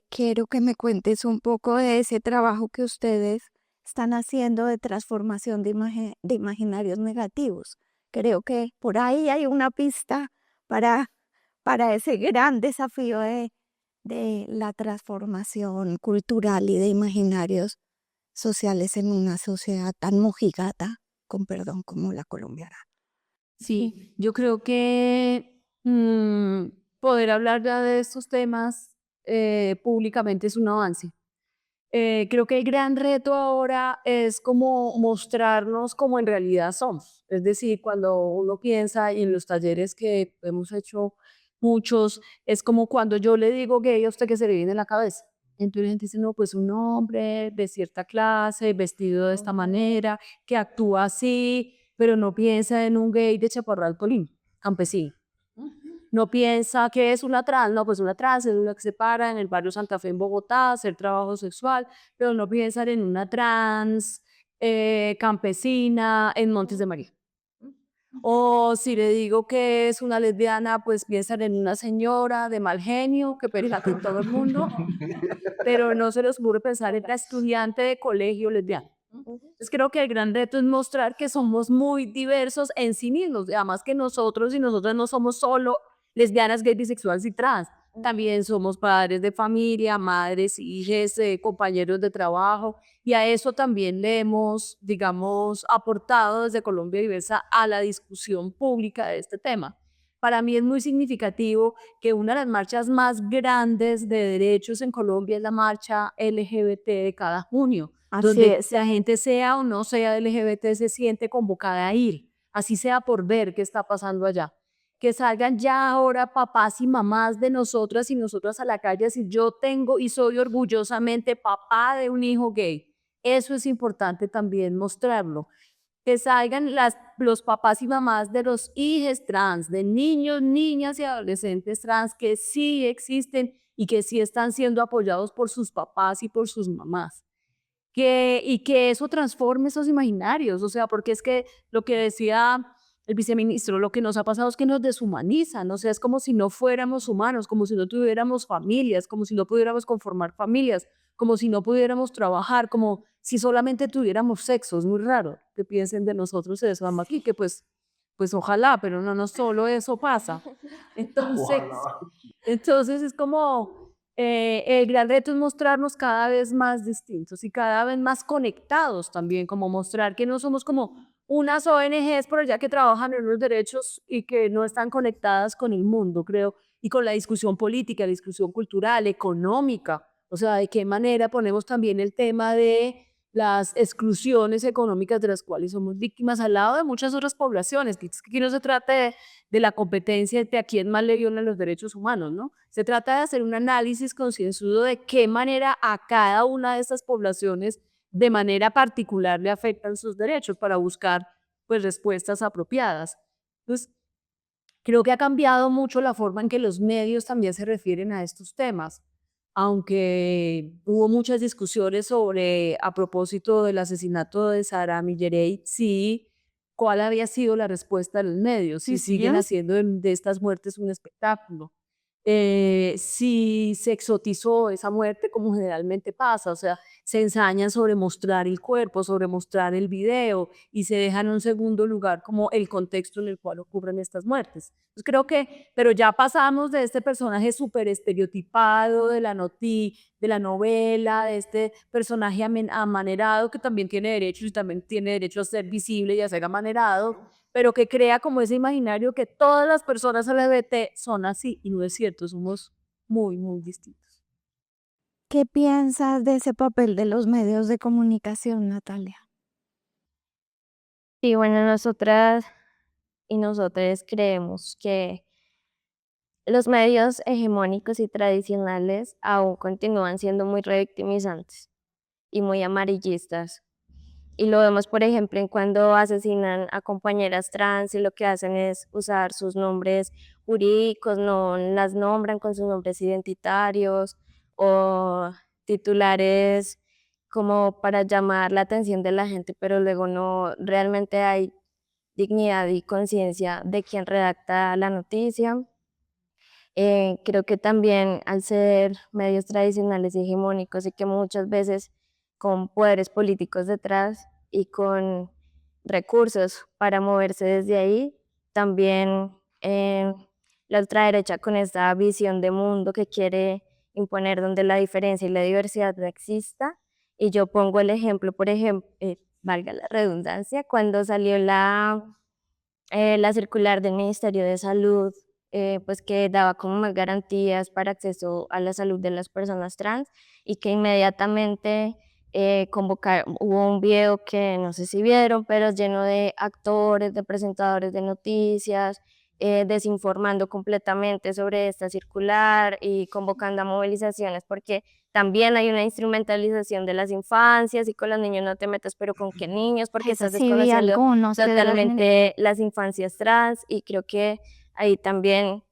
Speaker 1: quiero que me cuentes un poco de ese trabajo que ustedes están haciendo de transformación de imaginarios negativos. Creo que por ahí hay una pista para, para ese gran desafío de la transformación cultural y de imaginarios sociales en una sociedad tan mojigata, con perdón, como la colombiana.
Speaker 2: Sí, yo creo que poder hablar ya de estos temas públicamente es un avance. Creo que el gran reto ahora es como mostrarnos como en realidad somos. Es decir, cuando uno piensa y en los talleres que hemos hecho muchos, es como cuando yo le digo gay a usted que se le viene en la cabeza. Entonces la gente dice, no, pues un hombre de cierta clase, vestido de esta manera, que actúa así, pero no piensa en un gay de Chaparral Tolima, campesino. No piensa que es una trans, no, pues una trans es una que se para en el barrio Santa Fe en Bogotá a hacer trabajo sexual, pero no piensan en una trans campesina en Montes de María. O si le digo que es una lesbiana, pues piensan en una señora de mal genio que pelea con todo el mundo, pero no se les ocurre pensar en la estudiante de colegio lesbiana. Entonces creo que el gran reto es mostrar que somos muy diversos en sí mismos, además que nosotros y nosotras no somos solo lesbianas, gays, bisexuales y trans, también somos padres de familia, madres, hijas, compañeros de trabajo, y a eso también le hemos, digamos, aportado desde Colombia Diversa a la discusión pública de este tema. Para mí es muy significativo que una de las marchas más grandes de derechos en Colombia es la marcha LGBT de cada junio,
Speaker 1: Así
Speaker 2: donde
Speaker 1: es.
Speaker 2: la gente sea o no sea LGBT se siente convocada a ir, así sea por ver qué está pasando allá. Que salgan ya ahora papás y mamás de nosotras y nosotras a la calle a decir yo tengo y soy orgullosamente papá de un hijo gay. Eso es importante también mostrarlo. Que salgan los papás y mamás de los hijos trans, de niños, niñas y adolescentes trans que sí existen y que sí están siendo apoyados por sus papás y por sus mamás. Y que eso transforme esos imaginarios, o sea, porque es que lo que decía el viceministro, lo que nos ha pasado es que nos deshumanizan, o sea, es como si no fuéramos humanos, como si no tuviéramos familias, como si no pudiéramos conformar familias, como si no pudiéramos trabajar, como si solamente tuviéramos sexo. Es muy raro que piensen de nosotros eso, además y que pues ojalá, pero no solo eso pasa. Entonces,
Speaker 4: Ojalá.
Speaker 2: entonces es como el gran reto es mostrarnos cada vez más distintos y cada vez más conectados también, como mostrar que no somos como unas ONGs por allá que trabajan en los derechos y que no están conectadas con el mundo, creo, y con la discusión política, la discusión cultural, económica, o sea, de qué manera ponemos también el tema de las exclusiones económicas de las cuales somos víctimas al lado de muchas otras poblaciones. Que aquí no se trata de la competencia de a quién más le violan los derechos humanos, ¿no? Se trata de hacer un análisis concienzudo de qué manera a cada una de estas poblaciones de manera particular le afectan sus derechos para buscar pues respuestas apropiadas. Entonces, creo que ha cambiado mucho la forma en que los medios también se refieren a estos temas, aunque hubo muchas discusiones sobre, a propósito del asesinato de Sara Millerey, sí, cuál había sido la respuesta de los medios, si siguen haciendo de estas muertes un espectáculo, si se exotizó esa muerte como generalmente pasa, o sea, se ensañan sobre mostrar el cuerpo, sobre mostrar el video y se dejan en un segundo lugar como el contexto en el cual ocurren estas muertes. Entonces creo que, pero ya pasamos de este personaje súper estereotipado de de la novela, de este personaje amanerado que también tiene derechos y también tiene derecho a ser visible y a ser amanerado, pero que crea como ese imaginario que todas las personas LGBT son así, y no es cierto, somos muy, muy distintos.
Speaker 1: ¿Qué piensas de ese papel de los medios de comunicación, Natalia?
Speaker 3: Sí, bueno, nosotras y nosotros creemos que los medios hegemónicos y tradicionales aún continúan siendo muy revictimizantes y muy amarillistas. Y lo vemos, por ejemplo, en cuando asesinan a compañeras trans y lo que hacen es usar sus nombres jurídicos, no las nombran con sus nombres identitarios o titulares como para llamar la atención de la gente, pero luego no realmente hay dignidad y conciencia de quien redacta la noticia. Creo que también al ser medios tradicionales y hegemónicos y que muchas veces con poderes políticos detrás y con recursos para moverse desde ahí, también la ultraderecha con esta visión de mundo que quiere imponer donde la diferencia y la diversidad no exista. Y yo pongo el ejemplo, por ejemplo, valga la redundancia, cuando salió la circular del Ministerio de Salud, pues que daba como más garantías para acceso a la salud de las personas trans y que inmediatamente hubo un video que no sé si vieron, pero es lleno de actores, de presentadores de noticias, desinformando completamente sobre esta circular y convocando a movilizaciones porque también hay una instrumentalización de las infancias y con los niños no te metas, pero con qué niños, porque
Speaker 1: Eso
Speaker 3: estás
Speaker 1: sí, vi
Speaker 3: desconociendo
Speaker 1: algunos que de las
Speaker 3: totalmente las infancias trans y creo que ahí también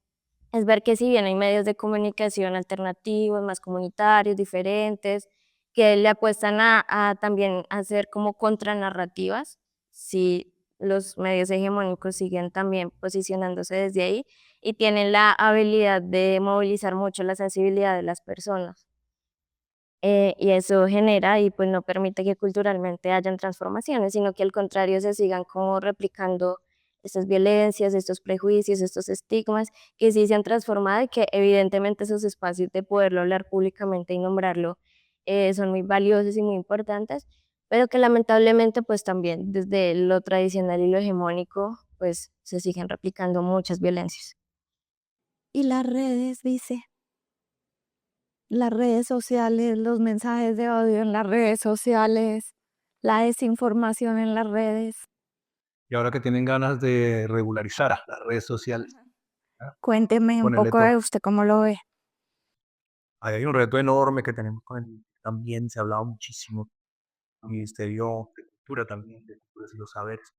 Speaker 3: es ver que si bien hay medios de comunicación alternativos, más comunitarios, diferentes, que le apuestan a también hacer como contranarrativas, si los medios hegemónicos siguen también posicionándose desde ahí y tienen la habilidad de movilizar mucho la sensibilidad de las personas. Y eso genera y pues no permite que culturalmente hayan transformaciones, sino que al contrario se sigan como replicando estas violencias, estos prejuicios, estos estigmas que sí se han transformado y que evidentemente esos espacios de poderlo hablar públicamente y nombrarlo son muy valiosos y muy importantes, pero que lamentablemente pues también desde lo tradicional y lo hegemónico pues se siguen replicando muchas violencias.
Speaker 1: y las redes, dice, las redes sociales, los mensajes de odio en las redes sociales, la desinformación en las redes.
Speaker 4: Y ahora que tienen ganas de regularizar las redes sociales, ¿ah?
Speaker 1: Cuénteme un
Speaker 4: Ponerle
Speaker 1: poco
Speaker 4: todo.
Speaker 1: de usted cómo lo ve.
Speaker 4: Ahí hay un reto enorme que tenemos con el, también se ha hablado muchísimo, el Ministerio de Cultura también, de Culturas y los Saberes.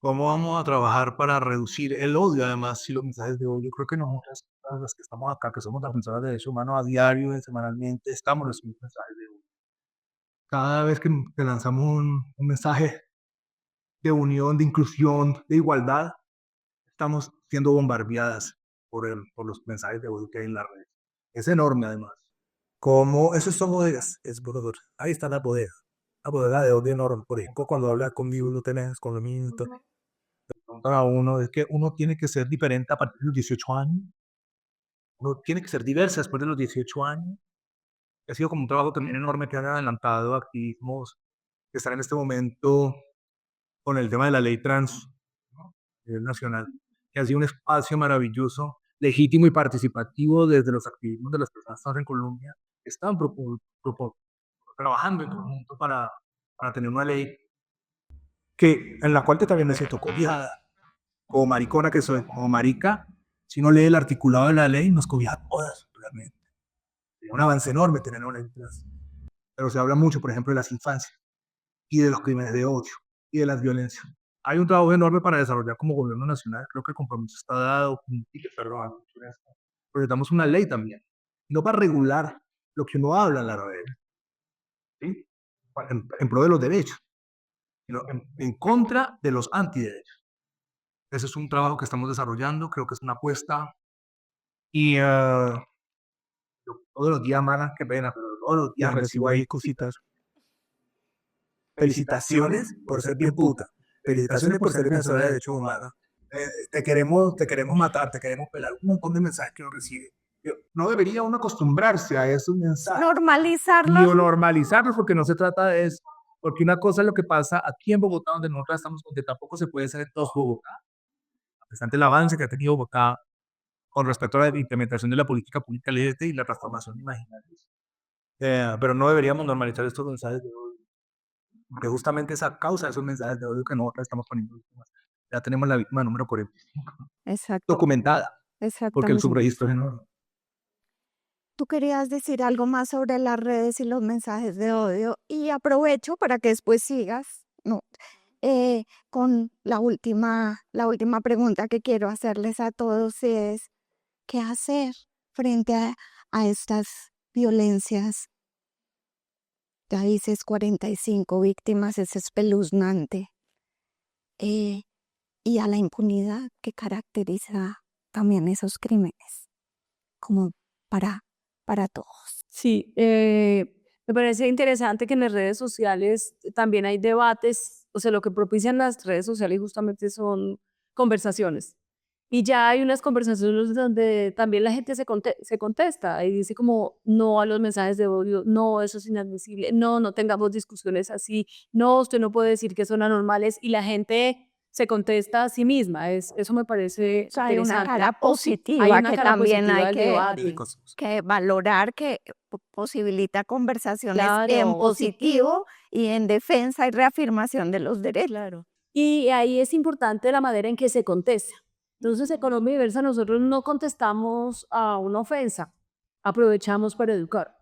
Speaker 4: ¿Cómo vamos a trabajar para reducir el odio, además, y los mensajes de odio? Creo que nosotras, todas las que estamos acá, que somos defensoras de derechos humanos a diario, semanalmente, estamos recibiendo mensajes de odio. Cada vez que lanzamos un mensaje de unión, de inclusión, de igualdad, estamos siendo bombardeadas por los mensajes de odio que hay en la red. Es enorme, además. Como, esos son bodegas, es bodegón. Ahí está la bodega de odio enorme. Por ejemplo, cuando hablas conmigo, no tenés conocimiento. Para uno es que uno tiene que ser diferente a partir de los 18 años. Uno tiene que ser diversa después de los 18 años. Ha sido como un trabajo también enorme que han adelantado activismos que están en este momento con el tema de la ley trans, ¿no? A nivel nacional, que ha sido un espacio maravilloso, legítimo y participativo desde los activismos de las personas trans en Colombia, que están trabajando en conjunto para tener una ley en la cual te también me siento cobiada, como maricona que soy, como marica, si uno lee el articulado de la ley, nos cobija todas, realmente. Es un avance enorme tener una ley trans. Pero se habla mucho, por ejemplo, de las infancias y de los crímenes de odio y de las violencias. Hay un trabajo enorme para desarrollar como gobierno nacional, creo que el compromiso está dado, proyectamos una ley también, no para regular lo que uno habla en la red, ¿sí? En pro de los derechos, sino en contra de los antiderechos. Ese es un trabajo que estamos desarrollando, creo que es una apuesta y todos los días, mana, qué pena, pero todos los días recibo ahí cositas. Felicitaciones por ser bien puta. Felicitaciones por ser defensora de derechos humanos. Te queremos matar, te queremos pelar. Un montón de mensajes que uno recibe. No debería uno acostumbrarse a esos mensajes.
Speaker 1: Normalizarlos.
Speaker 4: Ni normalizarlos, porque no se trata de eso. Porque una cosa es lo que pasa aquí en Bogotá, donde nosotros estamos, donde tampoco se puede hacer en todo Bogotá. A pesar del avance que ha tenido Bogotá con respecto a la implementación de la política pública LGBT y la transformación imaginaria. Pero no deberíamos normalizar estos mensajes de odio. Porque justamente es a causa de esos mensajes de odio que nosotros estamos poniendo víctimas. Ya tenemos la víctima número 45
Speaker 1: Exacto.
Speaker 4: documentada, porque el
Speaker 1: Exactamente.
Speaker 4: subregistro es enorme.
Speaker 1: Tú querías decir algo más sobre las redes y los mensajes de odio y aprovecho para que después sigas, ¿no? Con la última pregunta que quiero hacerles a todos es, ¿qué hacer frente a estas violencias? Ya dices 45 víctimas, es espeluznante. Y a la impunidad que caracteriza también esos crímenes, como para todos.
Speaker 2: Sí, me parece interesante que en las redes sociales también hay debates, o sea, lo que propician las redes sociales justamente son conversaciones. Y ya hay unas conversaciones donde también la gente se contesta y dice como no a los mensajes de odio, no, eso es inadmisible, no, no tengamos discusiones así, no, usted no puede decir que son anormales y la gente se contesta a sí misma. Eso me parece
Speaker 1: O sea, hay una
Speaker 2: interesante.
Speaker 1: cara positiva
Speaker 2: Hay una
Speaker 1: que
Speaker 2: cara
Speaker 1: también
Speaker 2: positiva
Speaker 1: hay
Speaker 2: del debate.
Speaker 1: que valorar, que posibilita conversaciones en
Speaker 2: Claro.
Speaker 1: positivo y en defensa y reafirmación de los derechos.
Speaker 2: Claro. Y ahí es importante la manera en que se contesta. Entonces, en Colombia Diversa nosotros no contestamos a una ofensa, aprovechamos para educar.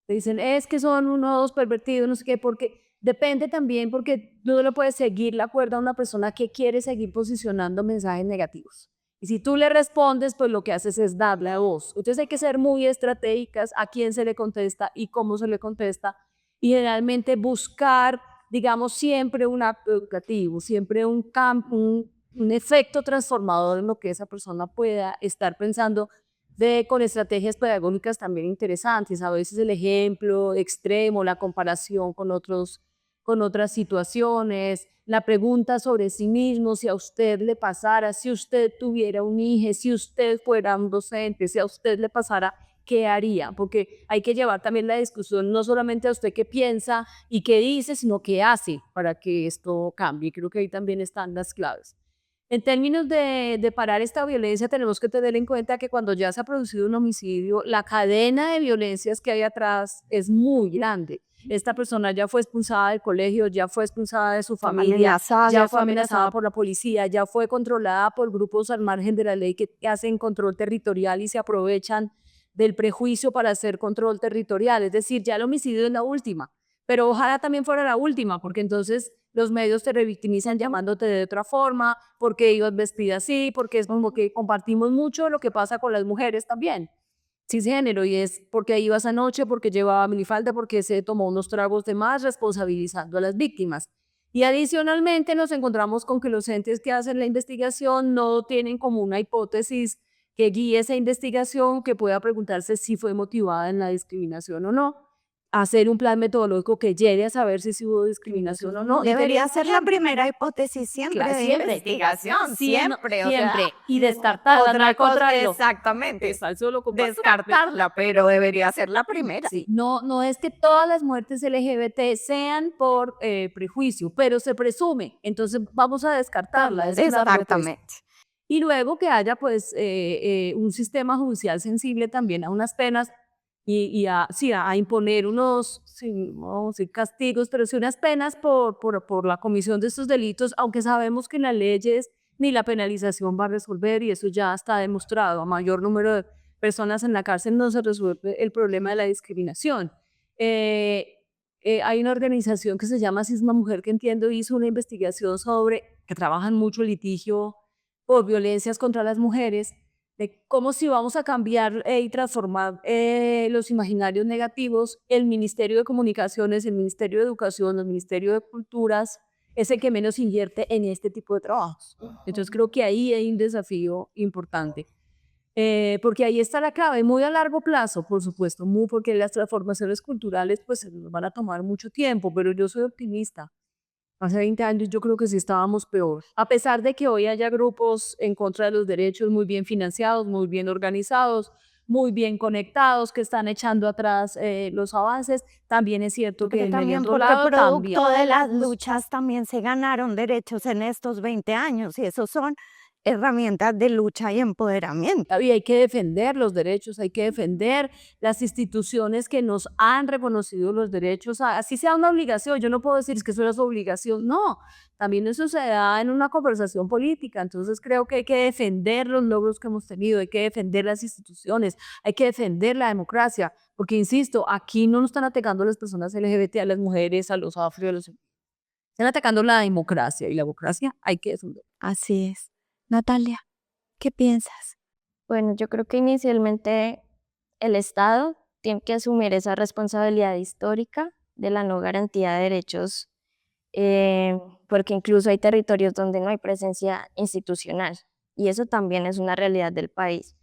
Speaker 2: Te dicen, es que son unos pervertidos, no sé qué, porque depende también, porque tú no le puedes seguir la cuerda a una persona que quiere seguir posicionando mensajes negativos. Y si tú le respondes, pues lo que haces es darle a voz. Entonces hay que ser muy estratégicas a quién se le contesta y cómo se le contesta, y generalmente buscar, digamos, siempre un acto educativo, siempre un efecto transformador en lo que esa persona pueda estar pensando, con estrategias pedagógicas también interesantes, a veces el ejemplo extremo, la comparación con otras situaciones, la pregunta sobre sí mismo, si a usted le pasara, si usted tuviera un hijo, si usted fuera un docente, si a usted le pasara, ¿qué haría? Porque hay que llevar también la discusión no solamente a usted qué piensa y qué dice, sino qué hace para que esto cambie. Creo que ahí también están las claves. En términos de parar esta violencia, tenemos que tener en cuenta que cuando ya se ha producido un homicidio, la cadena de violencias que hay atrás es muy grande. Esta persona ya fue expulsada del colegio, ya fue expulsada de su familia, ya fue amenazada por la policía, ya fue controlada por grupos al margen de la ley que hacen control territorial y se aprovechan del prejuicio para hacer control territorial. Es decir, ya el homicidio es la última, pero ojalá también fuera la última, porque entonces los medios te revictimizan llamándote de otra forma, porque ibas vestida así, porque es como que compartimos mucho lo que pasa con las mujeres también, cisgénero, y es porque ibas anoche, porque llevaba minifalda, porque se tomó unos tragos de más, responsabilizando a las víctimas. Y adicionalmente nos encontramos con que los entes que hacen la investigación no tienen como una hipótesis que guíe esa investigación, que pueda preguntarse si fue motivada en la discriminación o no, hacer un plan metodológico que llegue a saber si hubo discriminación o no.
Speaker 1: Debería ser la primera hipótesis siempre
Speaker 2: Claro,
Speaker 1: de
Speaker 2: siempre.
Speaker 1: investigación, siempre. O sea,
Speaker 2: Siempre. Y descartarla, no al contrario.
Speaker 1: Exactamente.
Speaker 2: Eso lo comparto.
Speaker 1: Descartarla, pero debería ser la primera.
Speaker 2: Sí, no es que todas las muertes LGBT sean por prejuicio, pero se presume, entonces vamos a descartarla. Esa es la propuesta.
Speaker 1: Exactamente.
Speaker 2: Y luego que haya pues un sistema judicial sensible también a unas penas a imponer unos, sí, no vamos a decir castigos, pero sí unas penas por la comisión de estos delitos, aunque sabemos que en las leyes ni la penalización va a resolver y eso ya está demostrado. A mayor número de personas en la cárcel no se resuelve el problema de la discriminación. Hay una organización que se llama Cisma Mujer que entiendo hizo una investigación sobre, que trabajan mucho litigio por violencias contra las mujeres, de cómo si vamos a cambiar y transformar los imaginarios negativos, el Ministerio de Comunicaciones, el Ministerio de Educación, el Ministerio de Culturas, es el que menos invierte en este tipo de trabajos. Entonces creo que ahí hay un desafío importante. Porque ahí está la clave, muy a largo plazo, por supuesto, porque las transformaciones culturales pues nos van a tomar mucho tiempo, pero yo soy optimista. Hace 20 años yo creo que sí estábamos peor. A pesar de que hoy haya grupos en contra de los derechos muy bien financiados, muy bien organizados, muy bien conectados, que están echando atrás los avances, también es cierto que
Speaker 1: Pero
Speaker 2: en el
Speaker 1: también
Speaker 2: otro
Speaker 1: porque
Speaker 2: lado también.
Speaker 1: producto de las luchas también se ganaron derechos en estos 20 años y esos son herramientas de lucha y empoderamiento.
Speaker 2: Y hay que defender los derechos, hay que defender las instituciones que nos han reconocido los derechos, así sea una obligación. Yo no puedo decir es que eso es obligación, no, también eso se da en una conversación política. Entonces creo que hay que defender los logros que hemos tenido, hay que defender las instituciones, hay que defender la democracia, porque insisto, aquí no nos están atacando a las personas LGBT, a las mujeres, a los afro, están atacando la democracia y la democracia hay que defender.
Speaker 1: Así es. Natalia, ¿qué piensas?
Speaker 3: Bueno, yo creo que inicialmente el Estado tiene que asumir esa responsabilidad histórica de la no garantía de derechos, porque incluso hay territorios donde no hay presencia institucional y eso también es una realidad del país.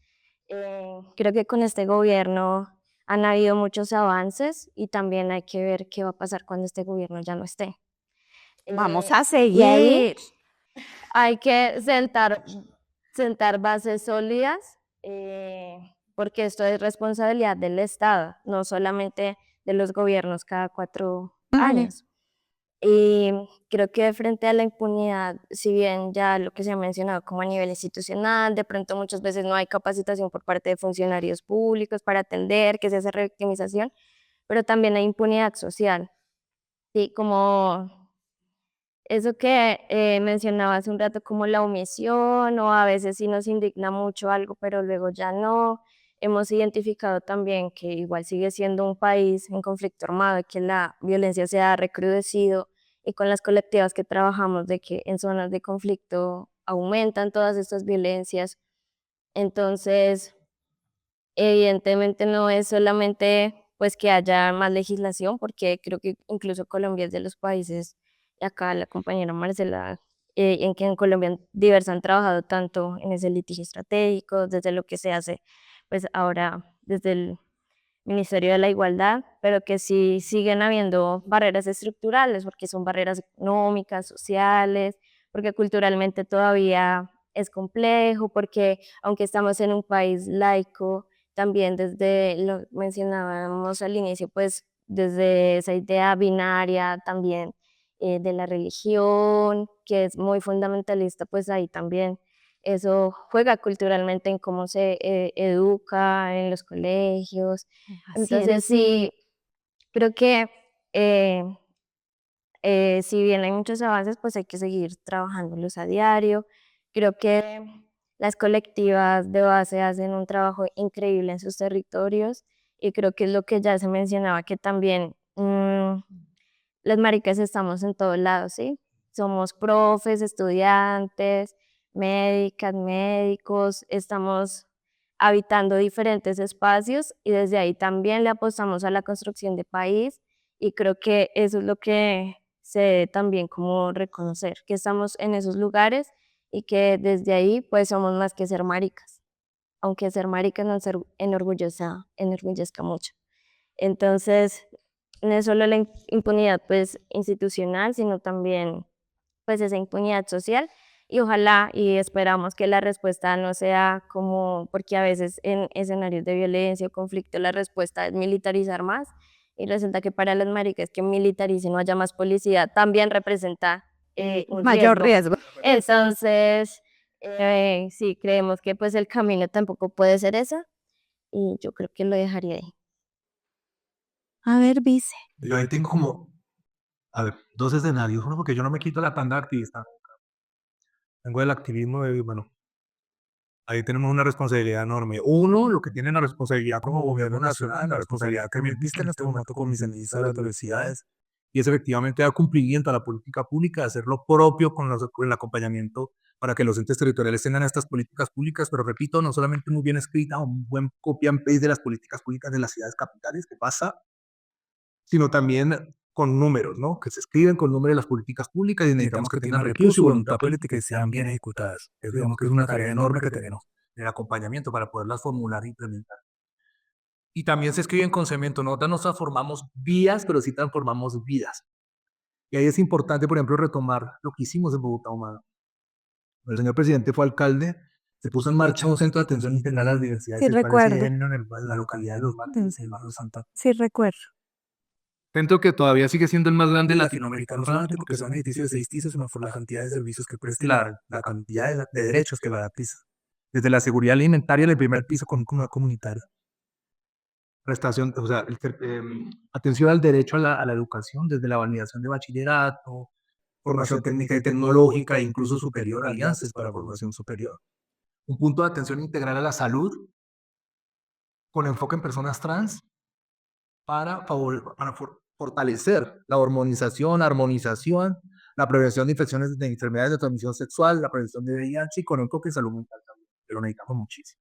Speaker 3: Creo que con este gobierno han habido muchos avances y también hay que ver qué va a pasar cuando este gobierno ya no esté.
Speaker 1: Vamos a
Speaker 3: Y ahí
Speaker 1: seguir.
Speaker 3: hay que sentar bases sólidas, porque esto es responsabilidad del Estado, no solamente de los gobiernos cada 4
Speaker 1: Vale.
Speaker 3: años. Y creo que frente a la impunidad, si bien ya lo que se ha mencionado como a nivel institucional, de pronto muchas veces no hay capacitación por parte de funcionarios públicos para atender, que se hace revictimización, pero también hay impunidad social, ¿sí? Como eso que mencionaba hace un rato, como la omisión, o a veces sí nos indigna mucho algo, pero luego ya no. Hemos identificado también que igual sigue siendo un país en conflicto armado y que la violencia se ha recrudecido, y con las colectivas que trabajamos de que en zonas de conflicto aumentan todas estas violencias. Entonces, evidentemente no es solamente pues que haya más legislación, porque creo que incluso Colombia es de los países, y acá la compañera Marcela, en que en Colombia diversas han trabajado tanto en ese litigio estratégico, desde lo que se hace pues ahora desde el Ministerio de la Igualdad, pero que sí siguen habiendo barreras estructurales, porque son barreras económicas, sociales, porque culturalmente todavía es complejo, porque aunque estamos en un país laico, también desde, lo mencionábamos al inicio, pues desde esa idea binaria también, de la religión, que es muy fundamentalista, pues ahí también eso juega culturalmente en cómo se educa en los colegios.
Speaker 1: Así
Speaker 3: Entonces
Speaker 1: es.
Speaker 3: sí, creo que eh, si bien hay muchos avances, pues hay que seguir trabajándolos a diario. Creo que las colectivas de base hacen un trabajo increíble en sus territorios, y creo que es lo que ya se mencionaba, que también las maricas estamos en todos lados, ¿sí? Somos profes, estudiantes, médicas, médicos, estamos habitando diferentes espacios y desde ahí también le apostamos a la construcción de país, y creo que eso es lo que se debe también como reconocer, que estamos en esos lugares y que desde ahí pues somos más que ser maricas, aunque ser maricas nos enorgullezca mucho. Entonces, no es solo la impunidad pues institucional, sino también pues esa impunidad social, y ojalá y esperamos que la respuesta no sea como, porque a veces en escenarios de violencia o conflicto la respuesta es militarizar más, y resulta que para las maricas que militaricen o haya más policía también representa un
Speaker 1: Mayor riesgo.
Speaker 3: Entonces, sí, creemos que pues el camino tampoco puede ser esa, y yo creo que lo dejaría ahí.
Speaker 1: A ver, vice.
Speaker 4: Yo ahí tengo como, a ver, dos escenarios. Uno, porque yo no me quito la tanda activista. Tengo el activismo de, bueno, ahí tenemos una responsabilidad enorme. Uno, lo que tiene la responsabilidad como gobierno nacional, la responsabilidad que me viste en este momento con mis ministros de las universidades, y es efectivamente dar cumplimiento a la política pública, hacer lo propio con el acompañamiento para que los entes territoriales tengan estas políticas públicas, pero repito, no solamente muy bien escrita, un buen copy and paste de las políticas públicas de las ciudades capitales, que pasa, sino también con números, ¿no? Que se escriben con números de las políticas públicas y necesitamos que tengan recursos y voluntad política y sean bien ejecutadas. Digamos que es una tarea enorme que tenemos el acompañamiento para poderlas formular e implementar. Y también se escriben con cemento. Nosotros no transformamos vías, pero sí transformamos vidas. Y ahí es importante, por ejemplo, retomar lo que hicimos en Bogotá Humana. El señor presidente fue alcalde, se puso en marcha un centro de atención integral a las diversidades
Speaker 1: Sí,
Speaker 4: sexuales y de
Speaker 1: recuerdo.
Speaker 4: género en la localidad de Los Mártires, en Barrio Santa.
Speaker 1: Sí, recuerdo.
Speaker 4: Centro que todavía sigue siendo el más grande de Latinoamérica, no solamente porque sea un edificio de 6 pisos, sino por la cantidad de servicios que presta y la cantidad de derechos que garantiza. Desde la seguridad alimentaria en el primer piso con una comunitaria. Prestación, o sea, atención al derecho a la educación, desde la validación de bachillerato, formación técnica y tecnológica, e incluso superior, alianzas para formación superior. Un punto de atención integral a la salud, con enfoque en personas trans, para fortalecer la hormonización, armonización, la prevención de infecciones de enfermedades de transmisión sexual, la prevención de VIH y con enfoque en salud mental también, pero necesitamos muchísimo.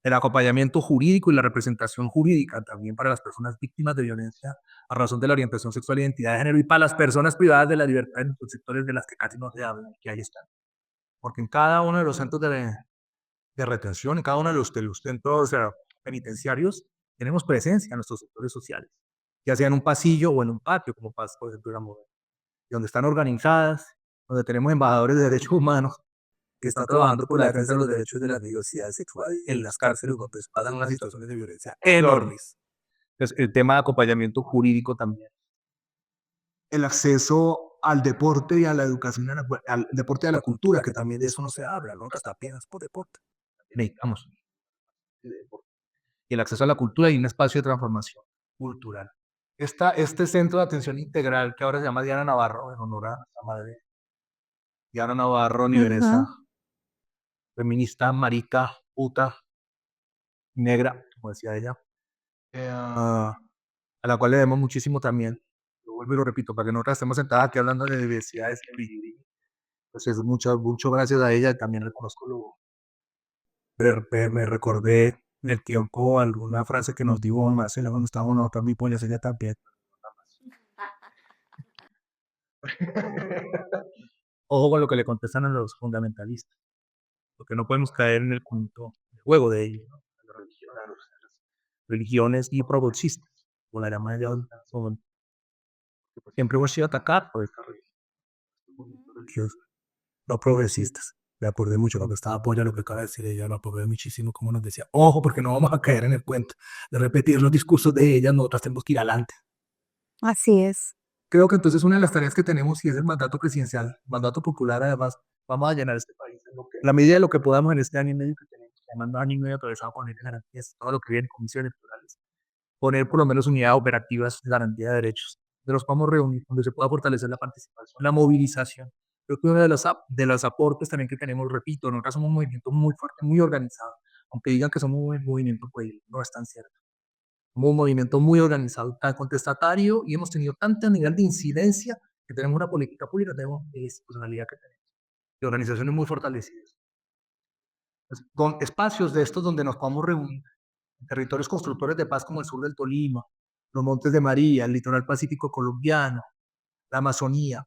Speaker 4: El acompañamiento jurídico y la representación jurídica también para las personas víctimas de violencia a razón de la orientación sexual e identidad de género y para las personas privadas de la libertad en los sectores de las que casi no se habla, que ahí están. Porque en cada uno de los centros de retención, en cada uno de los centros penitenciarios, tenemos presencia en nuestros sectores sociales, ya sea en un pasillo o en un patio, como pasa, por ejemplo, en la Modelo, y donde están organizadas, donde tenemos embajadores de derechos humanos que están trabajando por la defensa de los derechos de la diversidad sexual en las cárceles donde pasan unas situaciones de violencia enormes. Entonces, el tema de acompañamiento jurídico también. El acceso al deporte y a la educación, al deporte y a la cultura, que también de eso no se habla, ¿no? Hasta apenas por deporte. Necesitamos y el acceso a la cultura y un espacio de transformación cultural. Este centro de atención integral que ahora se llama Diana Navarro, en honor a la madre Diana Navarro, niveresa, feminista, marica, puta, negra, como decía ella, a la cual le debemos muchísimo también. Lo vuelvo y lo repito, para que nosotras estemos sentadas aquí hablando de diversidades, pues es mucho gracias a ella, también reconozco me recordé en el tiempo alguna frase que nos dijo Marcela cuando estábamos nosotros mi pollas, ella también. Ojo con lo que le contestan a los fundamentalistas, porque no podemos caer en el juego de ellos, ¿no? A las religiones y progresistas, o la llaman ellos, siempre hemos sido atacados por esta religión, no progresistas. Me acordé mucho cuando estaba apoya lo que acaba de decir ella, lo apoyé muchísimo, como nos decía, ojo, porque no vamos a caer en el cuento de repetir los discursos de ella, nosotras tenemos que ir adelante.
Speaker 1: Así es.
Speaker 4: Creo que entonces una de las tareas que tenemos, y es el mandato presidencial, mandato popular, además, vamos a llenar este país en la medida de lo que podamos en este año y medio que tenemos, además no año y medio atravesado, poner garantías, todo lo que viene, comisiones electorales, poner por lo menos unidades operativas, garantía de derechos, de los podamos reunir, donde se pueda fortalecer la participación, la movilización. Creo que uno de los aportes también que tenemos, repito, nosotros somos un movimiento muy fuerte, muy organizado, aunque digan que somos un movimiento, pues no es tan cierto. Somos un movimiento muy organizado, tan contestatario, y hemos tenido tanto nivel de incidencia que tenemos una política pública, tenemos institucionalidad que tenemos, y organizaciones muy fortalecidas. Pues, con espacios de estos donde nos podamos reunir, en territorios constructores de paz como el sur del Tolima, los Montes de María, el litoral pacífico colombiano, la Amazonía,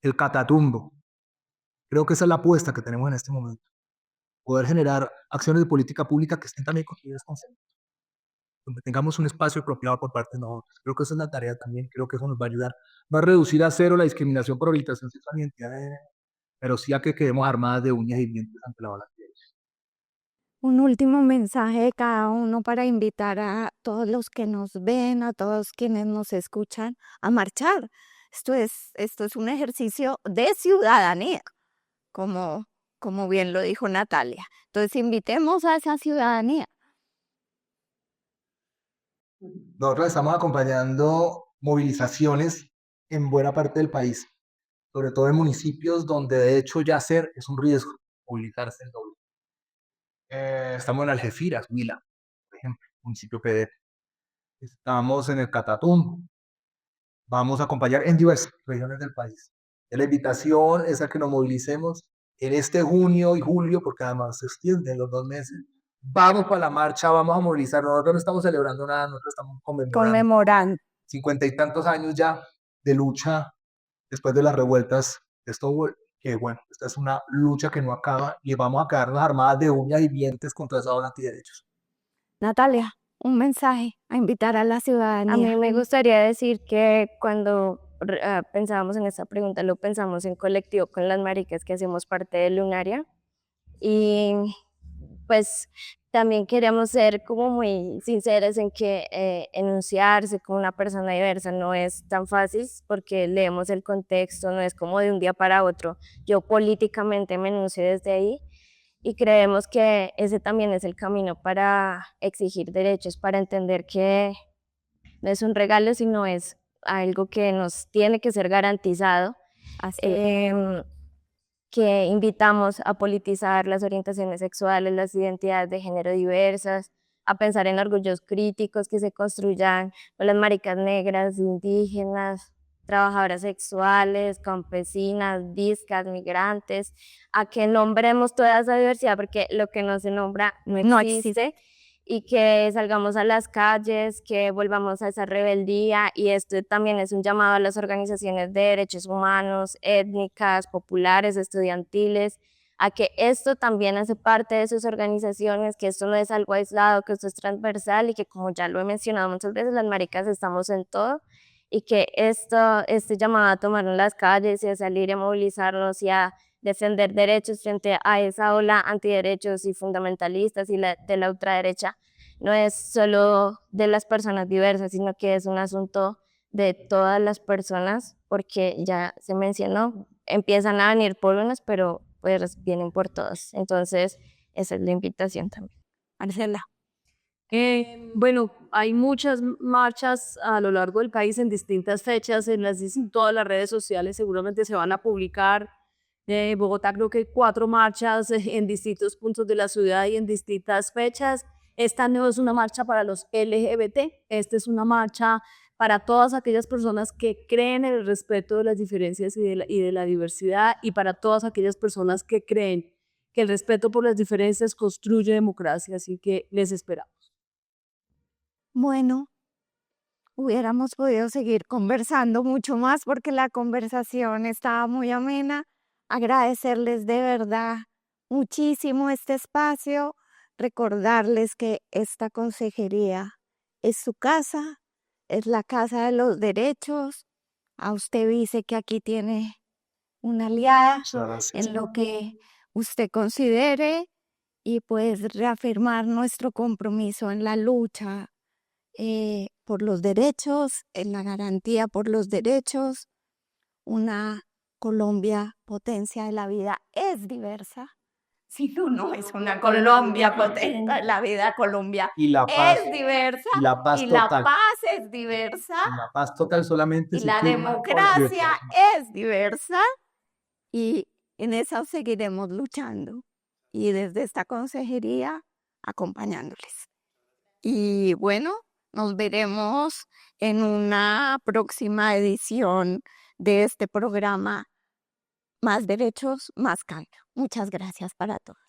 Speaker 4: el Catatumbo. Creo que esa es la apuesta que tenemos en este momento. Poder generar acciones de política pública que estén también construidas con sentido, donde tengamos un espacio apropiado por parte de nosotros. Creo que esa es la tarea también, creo que eso nos va a ayudar. Va a reducir a cero la discriminación por orientación sexual y identidad de género, pero sí a que quedemos armadas de uñas y dientes ante la balanza.
Speaker 1: Un último mensaje de cada uno para invitar a todos los que nos ven, a todos quienes nos escuchan, a marchar. Esto es un ejercicio de ciudadanía, como bien lo dijo Natalia. Entonces, invitemos a esa ciudadanía.
Speaker 4: Nosotros estamos acompañando movilizaciones en buena parte del país, sobre todo en municipios donde de hecho ya hacer es un riesgo movilizarse el doble. Estamos en Algeciras, Huila, por ejemplo, municipio PD. Estamos en el Catatumbo. Vamos a acompañar en diversas regiones del país. La invitación es a que nos movilicemos en este junio y julio, porque además se extienden los 2 meses. Vamos para la marcha, vamos a movilizar. Nosotros no estamos celebrando nada, nosotros estamos
Speaker 1: Conmemorando.
Speaker 4: 50 y tantos años ya de lucha después de las revueltas. Que bueno, esta es una lucha que no acaba y vamos a quedarnos armadas de uñas y dientes contra esa ola antiderechos.
Speaker 1: Natalia, un mensaje a invitar a la
Speaker 3: A
Speaker 1: ciudadanía.
Speaker 3: mí me gustaría decir que cuando pensábamos en esta pregunta, lo pensamos en colectivo con las maricas que hacemos parte de Lunaria. Y pues también queríamos ser como muy sinceras en que enunciarse como una persona diversa no es tan fácil porque leemos el contexto, no es como de un día para otro. Yo políticamente me enuncio desde ahí y creemos que ese también es el camino para exigir derechos, para entender que no es un regalo, sino es algo que nos tiene que ser garantizado. Que invitamos a politizar las orientaciones sexuales, las identidades de género diversas, a pensar en orgullos críticos que se construyan con las maricas negras, indígenas, trabajadoras sexuales, campesinas, discas, migrantes, a que nombremos toda esa diversidad, porque lo que no se nombra no existe. Y que salgamos a las calles, que volvamos a esa rebeldía, y esto también es un llamado a las organizaciones de derechos humanos, étnicas, populares, estudiantiles, a que esto también hace parte de sus organizaciones, que esto no es algo aislado, que esto es transversal y que, como ya lo he mencionado muchas veces, las maricas estamos en todo, y que este llamado a tomarnos las calles y a salir y a movilizarnos y a defender derechos frente a esa ola antiderechos y fundamentalistas y de la ultraderecha no es solo de las personas diversas, sino que es un asunto de todas las personas, porque ya se mencionó, empiezan a venir por unas, pero pues vienen por todas. Entonces, esa es la invitación también.
Speaker 1: Marcela.
Speaker 2: Bueno, hay muchas marchas a lo largo del país en distintas fechas, en todas las redes sociales seguramente se van a publicar. Bogotá creo que hay 4 marchas en distintos puntos de la ciudad y en distintas fechas. Esta no es una marcha para los LGBT, esta es una marcha para todas aquellas personas que creen en el respeto de las diferencias y de la diversidad, y para todas aquellas personas que creen que el respeto por las diferencias construye democracia, así que les esperamos.
Speaker 1: Bueno, hubiéramos podido seguir conversando mucho más porque la conversación estaba muy amena. Agradecerles de verdad muchísimo este espacio, recordarles que esta consejería es su casa, es la casa de los derechos. A usted dice que aquí tiene una aliada en lo que usted considere, y pues reafirmar nuestro compromiso en la lucha por los derechos, en la garantía por los derechos. Una Colombia potencia de la vida es diversa. Si tú no es una Colombia potente de la vida, Colombia
Speaker 4: Y la paz,
Speaker 1: es diversa,
Speaker 4: y la paz
Speaker 1: y la
Speaker 4: total.
Speaker 1: paz es diversa,
Speaker 4: Y la paz total solamente
Speaker 1: y
Speaker 4: si
Speaker 1: la
Speaker 4: firman con la
Speaker 1: democracia
Speaker 4: diversidad.
Speaker 1: es diversa, y en eso seguiremos luchando, y desde esta consejería acompañándoles. Y bueno, nos veremos en una próxima edición de este programa Más Derechos, Más Cambio. Muchas gracias para todos.